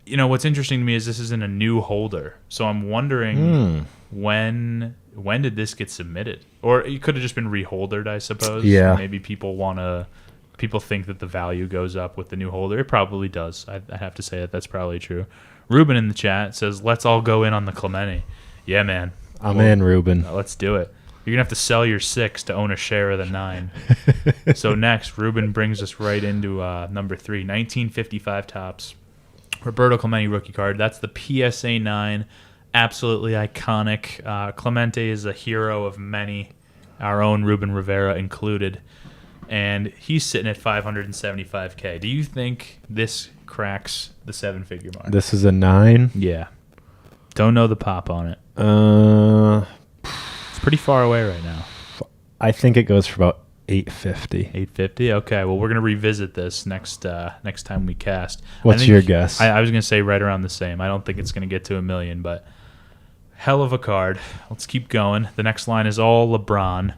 What's interesting to me is this isn't a new holder, so I'm wondering when did this get submitted, or it could have just been reholdered, I suppose. Yeah. Maybe people want to people think that the value goes up with the new holder. It probably does. I have to say that that's probably true. Ruben in the chat says, let's all go in on the Clemente. Yeah, man. I'm in, Ruben. Let's do it. You're going to have to sell your 6 to own a share of the 9. So next, Ruben brings us right into number 3, 1955 Topps. Roberto Clemente rookie card. That's the PSA 9. Absolutely iconic. Clemente is a hero of many, our own Ruben Rivera included. And he's sitting at $575K. Do you think this cracks the 7-figure mark? This is a 9? Yeah. Don't know the pop on it. It's pretty far away right now. I think it goes for about 850. 850. Okay. Well, we're gonna revisit this next time we cast. What's your guess? I was gonna say right around the same. I don't think it's gonna get to $1 million, but hell of a card. Let's keep going. The next line is all LeBron.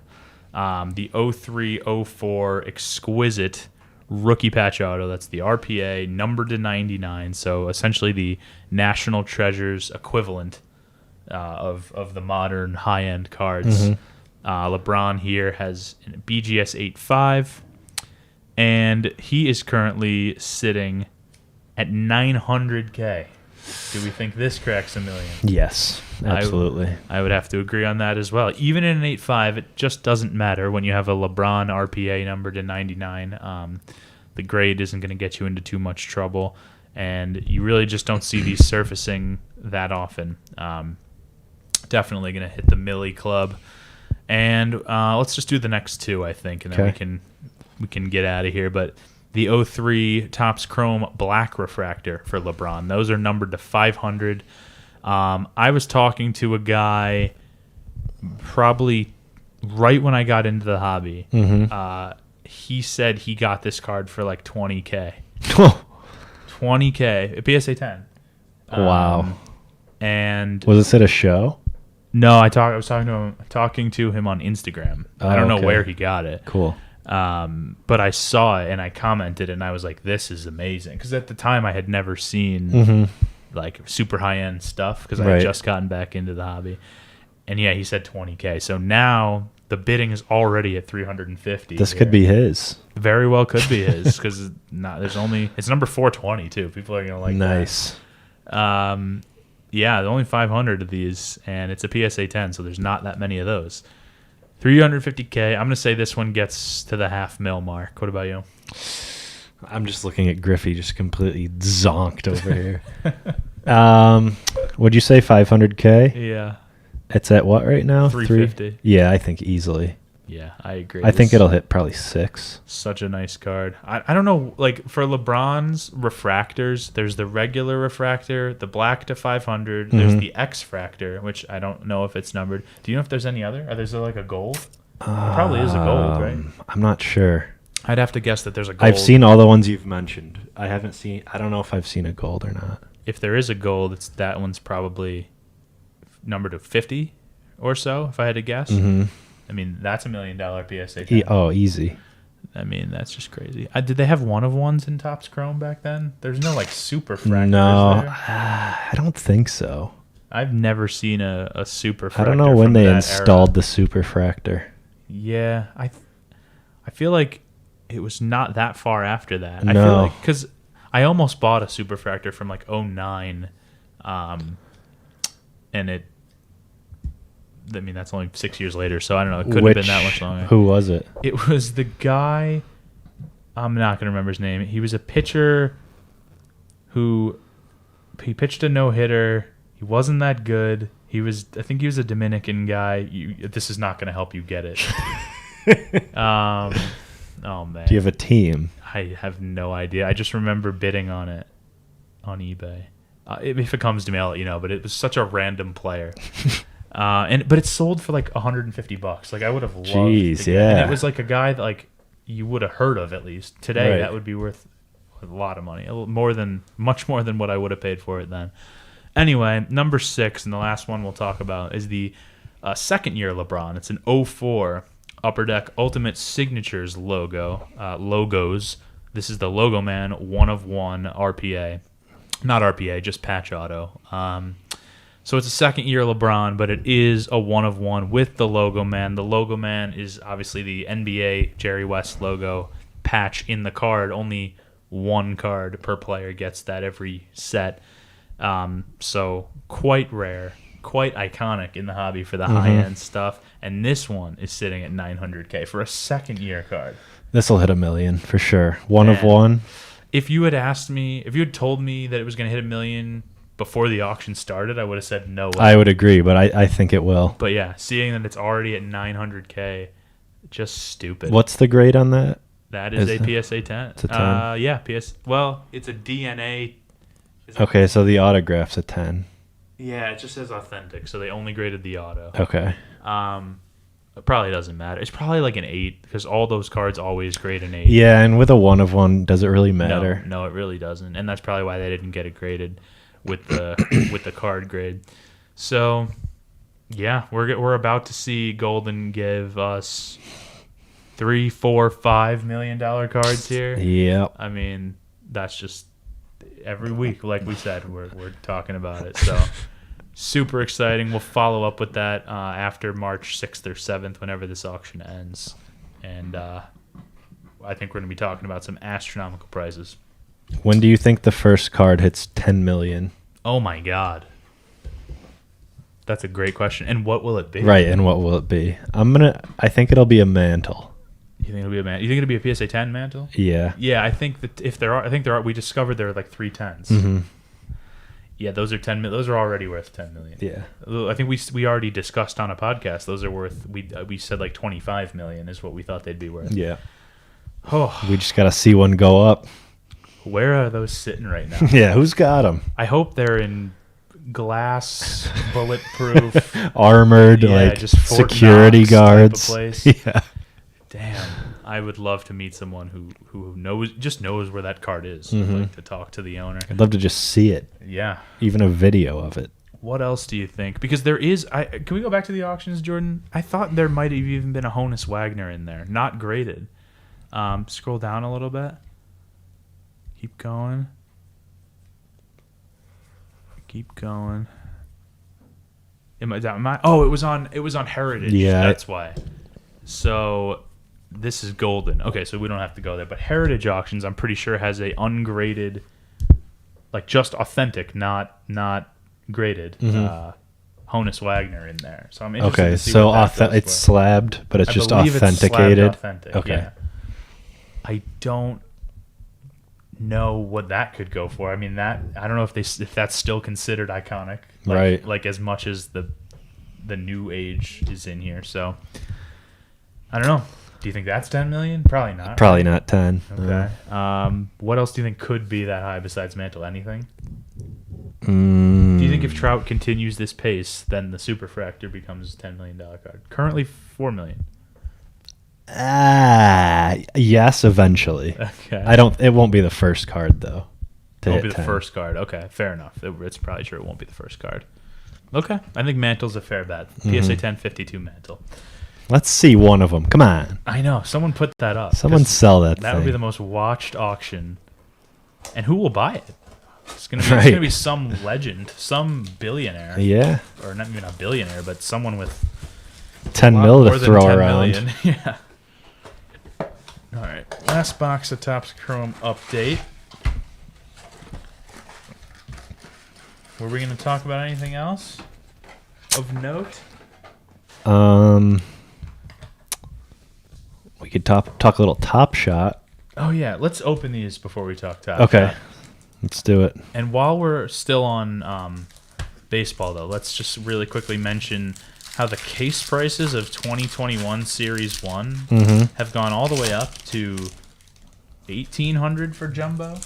The 03-04 exquisite rookie patch auto. That's the RPA numbered to 99. So essentially the National Treasures equivalent of the modern high-end cards. LeBron here has a BGS 8.5, and he is currently sitting at 900K. Do we think this cracks $1 million? Yes, absolutely. I would have to agree on that as well. Even in an 8.5, it just doesn't matter when you have a LeBron RPA numbered to 99. The grade isn't going to get you into too much trouble, and you really just don't see these surfacing that often. Definitely going to hit the Millie Club. And let's just do the next 2, I think, and then we can get out of here. But the 03 Topps Chrome Black Refractor for LeBron. Those are numbered to 500. I was talking to a guy probably right when I got into the hobby. He said he got this card for like 20K. 20K, a PSA 10. Wow. And was this at a show? No, I was talking to him on Instagram. I don't know where he got it. Cool. But I saw it and I commented and I was like, "This is amazing." Because at the time I had never seen like super high end stuff because I had just gotten back into the hobby. And yeah, he said 20K. So now the bidding is already at 350. This could be his. Very well could be his because it's number 420 too. People are gonna like nice. That. Yeah, only 500 of these, and it's a PSA 10, so there's not that many of those. 350K. I'm going to say this one gets to the $500,000 mark. What about you? I'm just looking at Griffey, just completely zonked over here. Would you say 500K? Yeah. It's at what right now? 350. Yeah, I think easily. Yeah, I agree. I think it'll hit probably 6. Such a nice card. I don't know, like for LeBron's refractors, there's the regular refractor, the black to 500. There's the X-fractor, which I don't know if it's numbered. Do you know if there's any other? Is there like a gold? There probably is a gold, right? I'm not sure. I'd have to guess that there's a gold. I've seen all the ones you've mentioned. I don't know if I've seen a gold or not. If there is a gold, that one's probably numbered to 50 or so, if I had to guess. I mean, that's $1 million PSA 10. Easy. I mean, that's just crazy. Did they have one of ones in Topps Chrome back then? There's no like super fractors there. I don't think so. I've never seen a super fractor. I don't know when they installed era. the super fractor. Yeah, I feel like it was not that far after that. No. I feel like because I almost bought a super fractor from like 2009, and it. I mean, that's only 6 years later, so I don't know. It couldn't have been that much longer. Who was it? It was the guy. I'm not going to remember his name. He was a pitcher he pitched a no-hitter. He wasn't that good. I think he was a Dominican guy. This is not going to help you get it. Oh, man. Do you have a team? I have no idea. I just remember bidding on it on eBay. If it comes to me, I'll let you know, but it was such a random player. But it sold for like $150. Like I would have loved. Jeez, yeah. And it was like a guy that like you would have heard of at least today. Right. That would be worth a lot of money, much more than what I would have paid for it then. Anyway, number 6 and the last one we'll talk about is the second year LeBron. It's an 04 Upper Deck Ultimate Signatures logos. This is the Logo Man 1/1 RPA, not RPA, just patch auto. So it's a second year LeBron, but it is a 1/1 with the Logo Man. The Logo Man is obviously the NBA Jerry West logo patch in the card. Only one card per player gets that every set. So quite rare, quite iconic in the hobby for the high-end stuff. And this one is sitting at $900K for a second-year card. This will hit $1 million for sure. One of Man. one. If you had told me that it was going to hit $1 million before the auction started, I would have said no way. I would agree, but I think it will. But yeah, seeing that it's already at $900K, just stupid. What's the grade on that? That is a PSA 10. It's a 10? Yeah, Well, it's a DNA. Okay, so the autograph's a 10. Yeah, it just says authentic, so they only graded the auto. Okay. It probably doesn't matter. It's probably like an 8 because all those cards always grade an 8. Yeah, and with a one of one, does it really matter? No, it really doesn't, and that's probably why they didn't get it graded with the card grade. So, yeah, we're about to see Golden give us $3, $4, $5 million cards here. Yep. I mean, that's just every week, like we said, we're talking about it. So super exciting. We'll follow up with that after March 6th or 7th, whenever this auction ends. And I think we're going to be talking about some astronomical prices. When do you think the first card hits 10 million? Oh my God. That's a great question. And what will it be? Right, and what will it be? I think it'll be a mantle. You think it'll be a mantle? You think it'll be a PSA 10 mantle? Yeah. Yeah, I think that if there are, we discovered there are like 3 10s. Mm-hmm. Yeah, those are 10. Those are already worth 10 million. Yeah. I think we already discussed on a podcast. Those are worth. We said like 25 million is what we thought they'd be worth. Yeah. Oh, We just got to see one go up. where are those sitting right now? Yeah, who's got them? I hope they're in glass, bulletproof, Armored, yeah, like just Fort security Knox type of guards. place. Yeah. Damn, I would love to meet someone who knows where that card is. Mhm. Like to talk to the owner. I'd love to just see it, Yeah. even a video of it. What else do you think? Because there is. Can we go back to the auctions, Jordan? I thought there might have even been a Honus Wagner in there, not graded. Scroll down a little bit. Keep going. Keep going. Oh, it was on Heritage. Yeah. That's why. So this is Golden. Okay, so we don't have to go there. But Heritage Auctions, I'm pretty sure, has a ungraded, like just authentic, not graded, Honus Wagner in there. So I'm interested Okay, to see so what that goes it's for. slabbed, but it's I just believe it's slabbed authenticated. authentic, Okay. yeah. I don't know what that could go for. I mean, that I don't know if that's still considered iconic, Right. Like as much as the new age is in here. So I don't know. Do you think that's 10 million? Probably not. Probably not 10. Okay. What else do you think could be that high besides Mantle? Anything? Do you think if Trout continues this pace, then the Superfractor becomes a $10 million card? Currently $4 million. Yes, eventually. Okay. It won't be the first card though. It won't hit be the 10. first card. Okay, fair enough. It's probably true it won't be the first card. Okay, I think Mantle's a fair bet. PSA 1052 Mantle. Let's see one of them. Come on. I know. Someone put that up. Someone 'cause sell that That thing. would be the most watched auction. And who will buy it? It's gonna be, Right. it's gonna be some legend, some billionaire. Yeah. Or not even a billionaire, but someone with 10 a lot mil more to than throw 10 around. million. Yeah. All right. Last box of Topps Chrome update. Were we going to talk about anything else of note? We could talk a little Top Shot. Oh yeah, let's open these before we talk Top Okay. Shot. Let's do it. And while we're still on baseball, though, let's just really quickly mention how the case prices of 2021 Series 1 have gone all the way up to $1,800 for jumbo.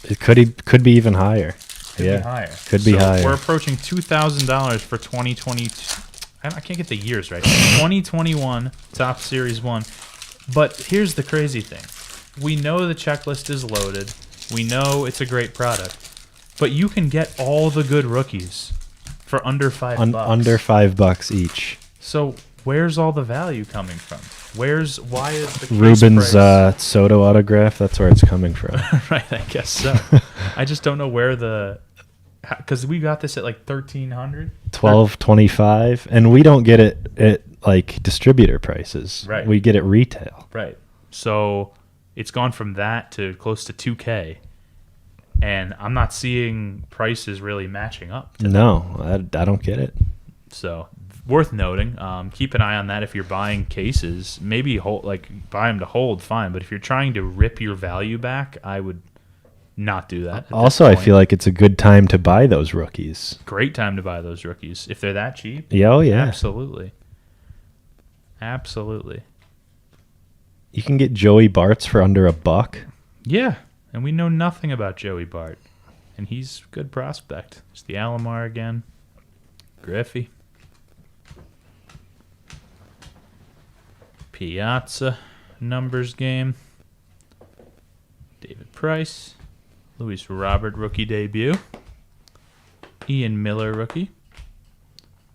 It could be even higher. Could be higher. Could be higher. We're approaching $2,000 for 2020. I can't get the years right. 2021 Top Series 1. But here's the crazy thing. We know the checklist is loaded. We know it's a great product. But you can get all the good rookies for under $5. Under $5 each. So where's all the value coming from? Why is the case Ruben's price? Soto autograph, that's where it's coming from. Right, I guess so. I just don't know where because we got this at like $1,300. $1,225, and we don't get it at like distributor prices. Right. We get it retail. Right. So It's gone from that to close to 2K, and I'm not seeing prices really matching up. No, I don't get it. So worth noting. Keep an eye on that if you're buying cases. Maybe buy them to hold, fine. But if you're trying to rip your value back, I would not do that. Also, I feel like it's a good time to buy those rookies. Great time to buy those rookies if they're that cheap. Yeah, oh yeah, Absolutely. You can get Joey Bart's for under $1. Yeah, and we know nothing about Joey Bart, and he's a good prospect. It's the Alomar again. Griffey. Piazza numbers game. David Price. Luis Robert rookie debut. Ian Miller rookie.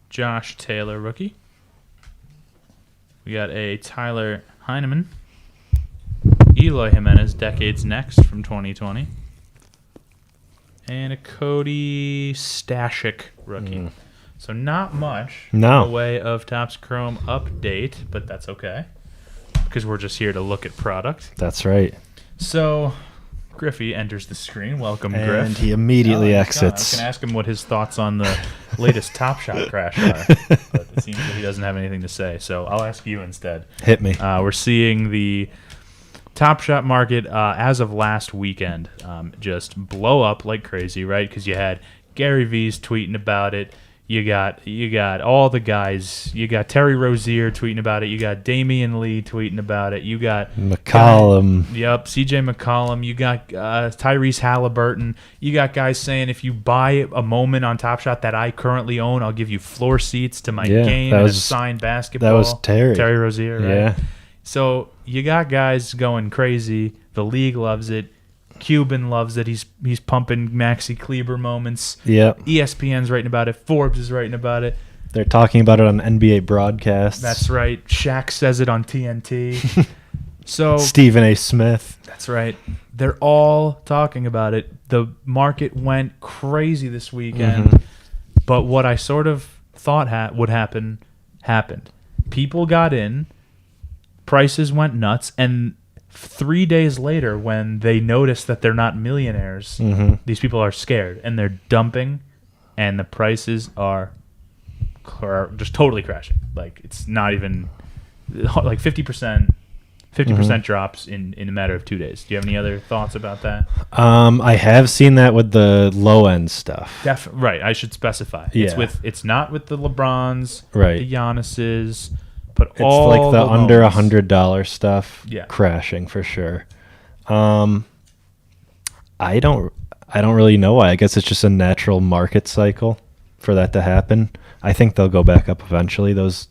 Josh Taylor rookie. We got a Tyler Heineman. Eloy Jimenez, Decades Next from 2020. And a Cody Stashik rookie. So not much in the way of Topps Chrome update, but that's okay because we're just here to look at product. That's right. So Griffey enters the screen. Welcome, And Griff. he immediately exits. I can ask him what his thoughts on the latest Top Shot crash are, but it seems that he doesn't have anything to say. So I'll ask you instead. Hit me. We're seeing the Top Shot market as of last weekend just blow up like crazy, right? Because you had Gary V's tweeting about it. You got all the guys. You got Terry Rozier tweeting about it. You got Damian Lee tweeting about it. You got McCollum. CJ McCollum. You got Tyrese Halliburton. You got guys saying if you buy a moment on Top Shot that I currently own, I'll give you floor seats to my game and a signed basketball. That was Terry Rozier, right? Yeah. So you got guys going crazy. The league loves it. Cuban loves it. He's pumping Maxi Kleber moments. Yep. ESPN's writing about it. Forbes is writing about it. They're talking about it on NBA broadcasts. That's right. Shaq says it on TNT. So Stephen A. Smith. That's right. They're all talking about it. The market went crazy this weekend. But what I sort of thought would happen happened. People got in. Prices went nuts. And 3 days later, when they notice that they're not millionaires, these people are scared and they're dumping, and the prices are just totally crashing. Like it's not even like 50% drops in a matter of 2 days. Do you have any other thoughts about that? I have seen that with the low end stuff. Right. I should specify. Yeah. It's not with the LeBrons, right? The Giannis's. But it's like the under $100 stuff, yeah, crashing for sure. I don't really know why. I guess it's just a natural market cycle for that to happen. I think they'll go back up eventually. Those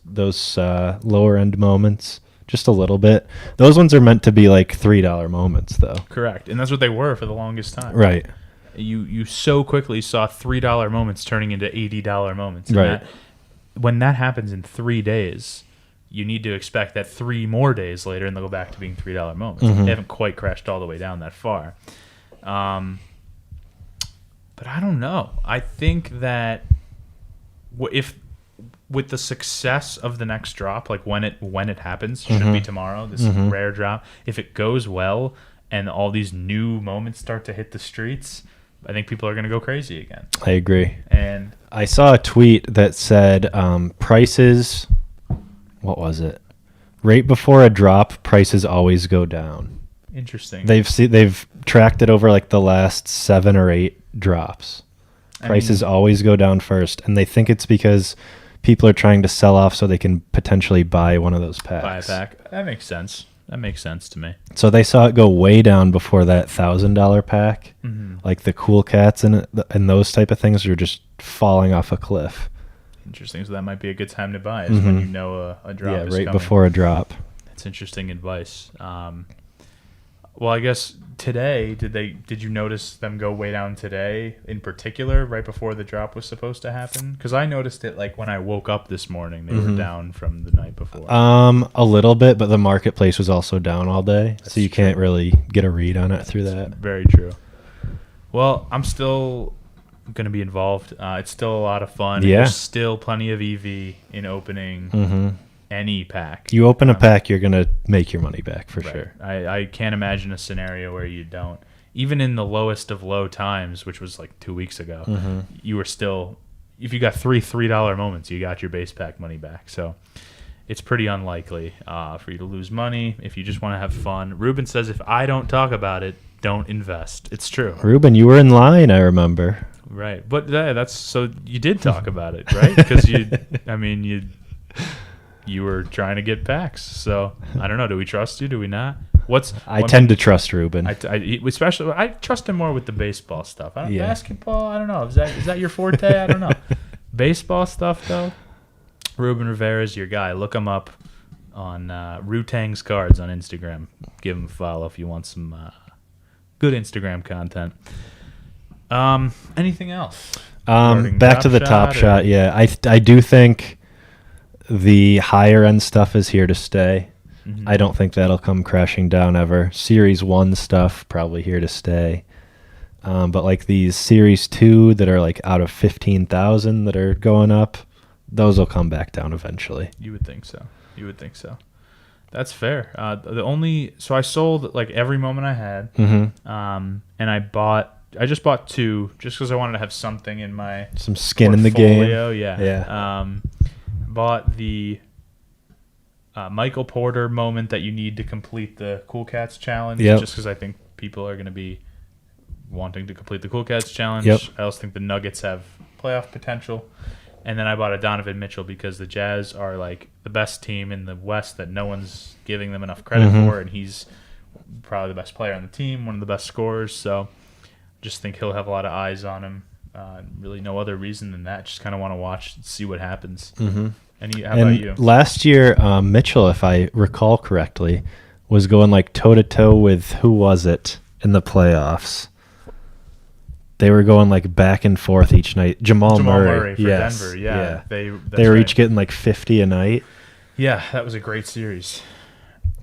lower end moments, just a little bit. Those ones are meant to be like $3 moments, though. Correct, and that's what they were for the longest time. Right. You so quickly saw $3 moments turning into $80 moments. And right. When that happens in 3 days, you need to expect that 3 more days later, and they'll go back to being $3 moments. They haven't quite crashed all the way down that far. But I don't know. I think that if with the success of the next drop, like when it happens, should be tomorrow, this rare drop, if it goes well and all these new moments start to hit the streets, I think people are going to go crazy again. I agree. And I saw a tweet that said prices... What was it? Right before a drop, prices always go down. Interesting. They've tracked it over like the last 7 or 8 drops. Prices always go down first, and they think it's because people are trying to sell off so they can potentially buy one of those packs. Buy a pack. That makes sense. That makes sense to me. So they saw it go way down before that $1,000 pack. Like the Cool Cats and those type of things are just falling off a cliff. Interesting. So that might be a good time to buy is when you know a drop is right coming. before a drop. That's interesting advice. Well, I guess today, did you notice them go way down today in particular, right before the drop was supposed to happen? Because I noticed it like when I woke up this morning, they were down from the night before. A little bit, but the marketplace was also down all day, so you can't really get a read on it through that. Very true. Well, I'm still going to be involved. It's still a lot of fun. Yeah. There's still plenty of EV in opening any pack. You open a pack, you're gonna make your money back for Right. sure. I can't imagine a scenario where you don't. Even in the lowest of low times, which was like 2 weeks ago, Mm-hmm. you were still, if you got $3 moments, you got your base pack money back. So it's pretty unlikely for you to lose money if you just want to have fun. Ruben says, if I don't talk about it, don't invest. It's true. Ruben, you were in line, I remember. Right. But that's so you did talk about it, right? Because you were trying to get packs. So I don't know. Do we trust you? Do we not? I tend to trust Ruben. Especially I trust him more with the baseball stuff. Yeah. Basketball, I don't know. Is that your forte? I don't know. Baseball stuff though. Ruben Rivera's your guy. Look him up on Rutang's Cards on Instagram. Give him a follow if you want some good Instagram content. Anything else? Back to the Top Shot. Yeah, I do think the higher end stuff is here to stay. Mm-hmm. I don't think that'll come crashing down ever. Series 1 stuff probably here to stay. But like these Series 2 that are like out of 15,000 that are going up, those will come back down eventually. You would think so. That's fair. So I sold like every moment I had. Mm-hmm. And I just bought 2 just because I wanted to have something in my Some skin in the game. portfolio. Yeah. Yeah. Bought the Michael Porter moment that you need to complete the Cool Cats challenge. Yep. Just because I think people are going to be wanting to complete the Cool Cats challenge. Yep. I also think the Nuggets have playoff potential. And then I bought a Donovan Mitchell because the Jazz are like the best team in the West that no one's giving them enough credit Mm-hmm. for, and he's probably the best player on the team, one of the best scorers. So just think he'll have a lot of eyes on him. Really no other reason than that. Just kind of want to watch and see what happens. Mm-hmm. How about you? Last year, Mitchell, if I recall correctly, was going like toe-to-toe with, who was it, in the playoffs? They were going like back and forth each night. Jamal Murray for yes. Denver. Yeah. They That's were right. each getting like 50 a night. Yeah, that was a great series.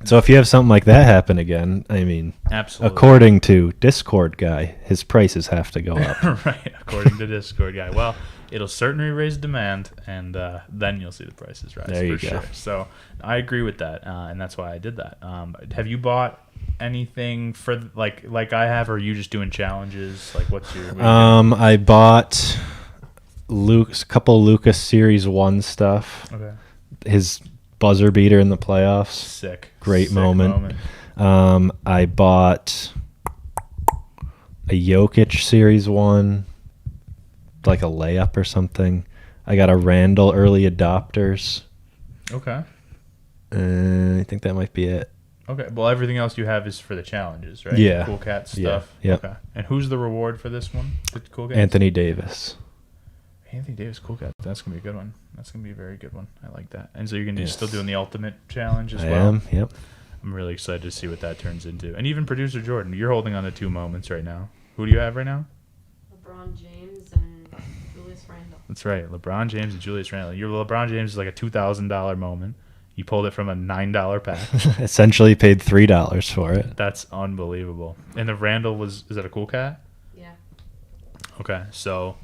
So if you have something like that happen again, I mean, Absolutely. according to Discord guy, his prices have to go up. Right, according to Discord guy. Well, it'll certainly raise demand, and then you'll see the prices rise. There you for go. Sure. So I agree with that, and that's why I did that. Have you bought anything for like I have, or are you just doing challenges? Like, what's your? I bought a couple Lucas Series 1 stuff. Okay. His buzzer beater in the playoffs. Sick. Great Sick moment. I bought a Jokic Series 1, like a layup or something. I got a Randall early adopters. Okay. I think that might be it. Okay. Well, everything else you have is for the challenges, right? Yeah. Cool Cat Yeah. stuff. Yep. Okay. And who's the reward for this one? The Cool Cat? Anthony Davis. Anthony Davis, Cool Cat. That's gonna be a good one. That's gonna be a very good one. I like that. And so you're still doing the ultimate challenge as I well. am. Yep. I'm really excited to see what that turns into. And even producer Jordan, you're holding on to 2 moments right now. Who do you have right now? LeBron James and Julius Randle. That's right, LeBron James and Julius Randle. Your LeBron James is like a $2,000 moment. You pulled it from a $9 pack. Essentially paid $3 for it. That's unbelievable. And the Randle is that a Cool Cat? Yeah. Okay, so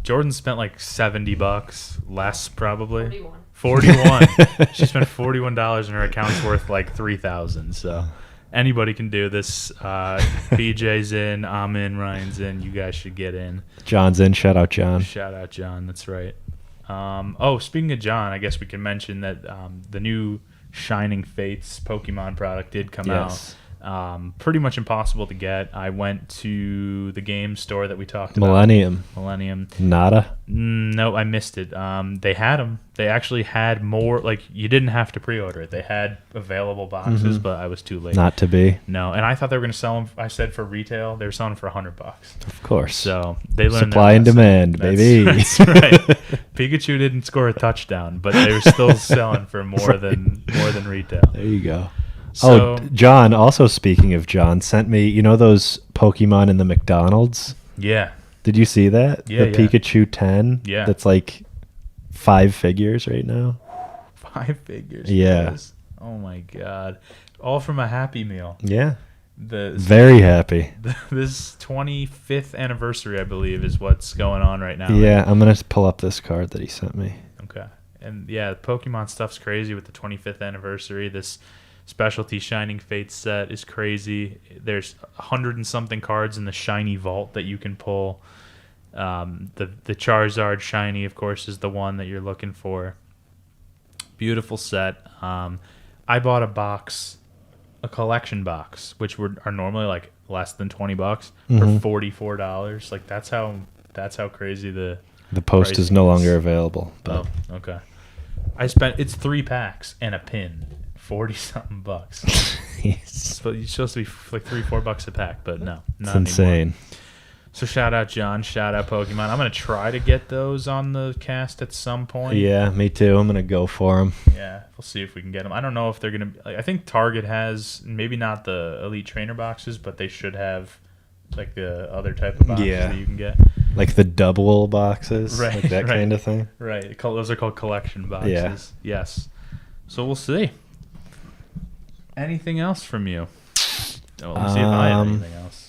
Jordan spent like $70, less probably. 41. 41. She spent $41 and her account's worth like $3,000. So anybody can do this. BJ's in, I'm in, Ryan's in. You guys should get in. John's in. Shout out, John. Shout out John. That's right. Speaking of John, I guess we can mention that the new Shining Fates Pokemon product did come Yes. out. Pretty much impossible to get. I went to the game store that we talked about. Millennium. Nada. No, I missed it. They had them. They actually had more. Like, you didn't have to pre-order it. They had available boxes, but I was too late. Not to be. No, and I thought they were going to sell them. I said for retail, they were selling them for $100. Of course. So they learned Supply their and lesson. demand, baby. That's right. Pikachu didn't score a touchdown, but they were still selling for more than retail. There you go. So, John, also speaking of John, sent me, those Pokemon in the McDonald's? yeah. Did you see that? Yeah, The yeah. Pikachu 10? Yeah. That's like 5 figures right now. 5 figures. Yeah. guys. Oh my God. All from a Happy Meal. Yeah. The Very happy. This 25th anniversary, I believe, is what's going on right now. Yeah, I'm going to pull up this card that he sent me. Okay. And yeah, Pokemon stuff's crazy with the 25th anniversary. This specialty Shining Fates set is crazy. There's 100 and something cards in the shiny vault that you can pull. The Charizard shiny, of course, is the one that you're looking for. Beautiful set. I bought a collection box, which are normally like less than $20 for $44. Like that's how crazy the post is no longer available. But. Oh, okay. It's 3 packs and a pin, 40-something bucks. So it's supposed to be like $3-4 a pack, but no, not it's insane. Anymore. So shout out John, shout out Pokemon. I'm gonna try to get those on the cast at some point. Yeah, me too. I'm gonna go for them. Yeah, we'll see if we can get them. I don't know if they're gonna. I think Target has maybe not the Elite Trainer boxes, but they should have like the other type of boxes that you can get. Like the double boxes, right? Like that kind of thing. Right. Those are called collection boxes. Yeah. Yes. So we'll see. Anything else from you? Oh, let me see if I have anything else.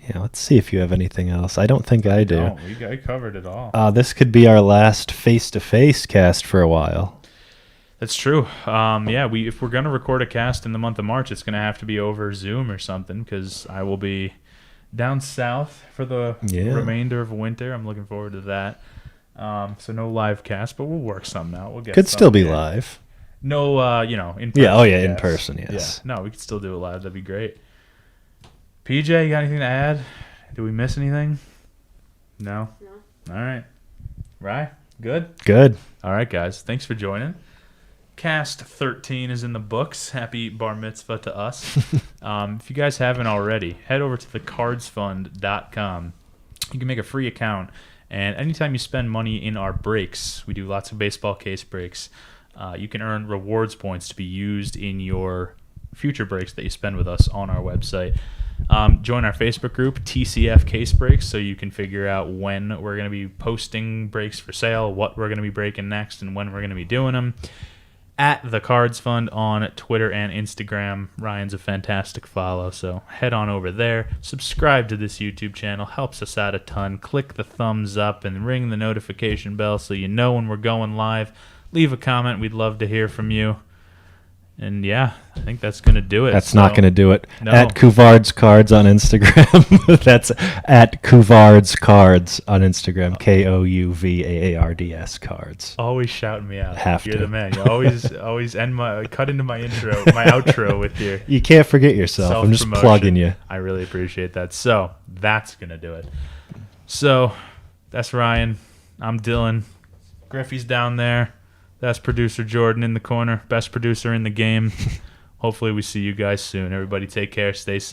Yeah, let's see if you have anything else. I don't think I do. No, I covered it all. This could be our last face-to-face cast for a while. That's true. Yeah, if we're going to record a cast in the month of March, it's going to have to be over Zoom or something because I will be down south for the remainder of winter. I'm looking forward to that. So no live cast, but we'll work something out. We'll get. Could still be live. No, in person. Yeah, in person, yes. Yeah. No, we could still do it live. That'd be great. PJ, you got anything to add? Did we miss anything? No? No. All right. Right? Good? Good. All right, guys. Thanks for joining. Cast 13 is in the books. Happy bar mitzvah to us. If you guys haven't already, head over to thecardsfund.com. You can make a free account, and anytime you spend money in our breaks, we do lots of baseball case breaks, you can earn rewards points to be used in your future breaks that you spend with us on our website. Join our Facebook group, TCF Case Breaks, so you can figure out when we're going to be posting breaks for sale, what we're going to be breaking next, and when we're going to be doing them. At The Cards Fund on Twitter and Instagram. Ryan's a fantastic follow, so head on over there. Subscribe to this YouTube channel. Helps us out a ton. Click the thumbs up and ring the notification bell so you know when we're going live. Leave a comment. We'd love to hear from you. And yeah, I think that's going to do it. That's not going to do it. No. At Couvards Cards on Instagram. That's at Couvards Cards on Instagram. KOUVAARDS Cards. Always shouting me out. Have You're to. the man. You always end cut into my outro with your You can't forget yourself. I'm just self-promotion. plugging you. I really appreciate that. So that's going to do it. So that's Ryan. I'm Dylan. Griffey's down there. That's producer Jordan in the corner. Best producer in the game. Hopefully we see you guys soon. Everybody take care. Stay safe.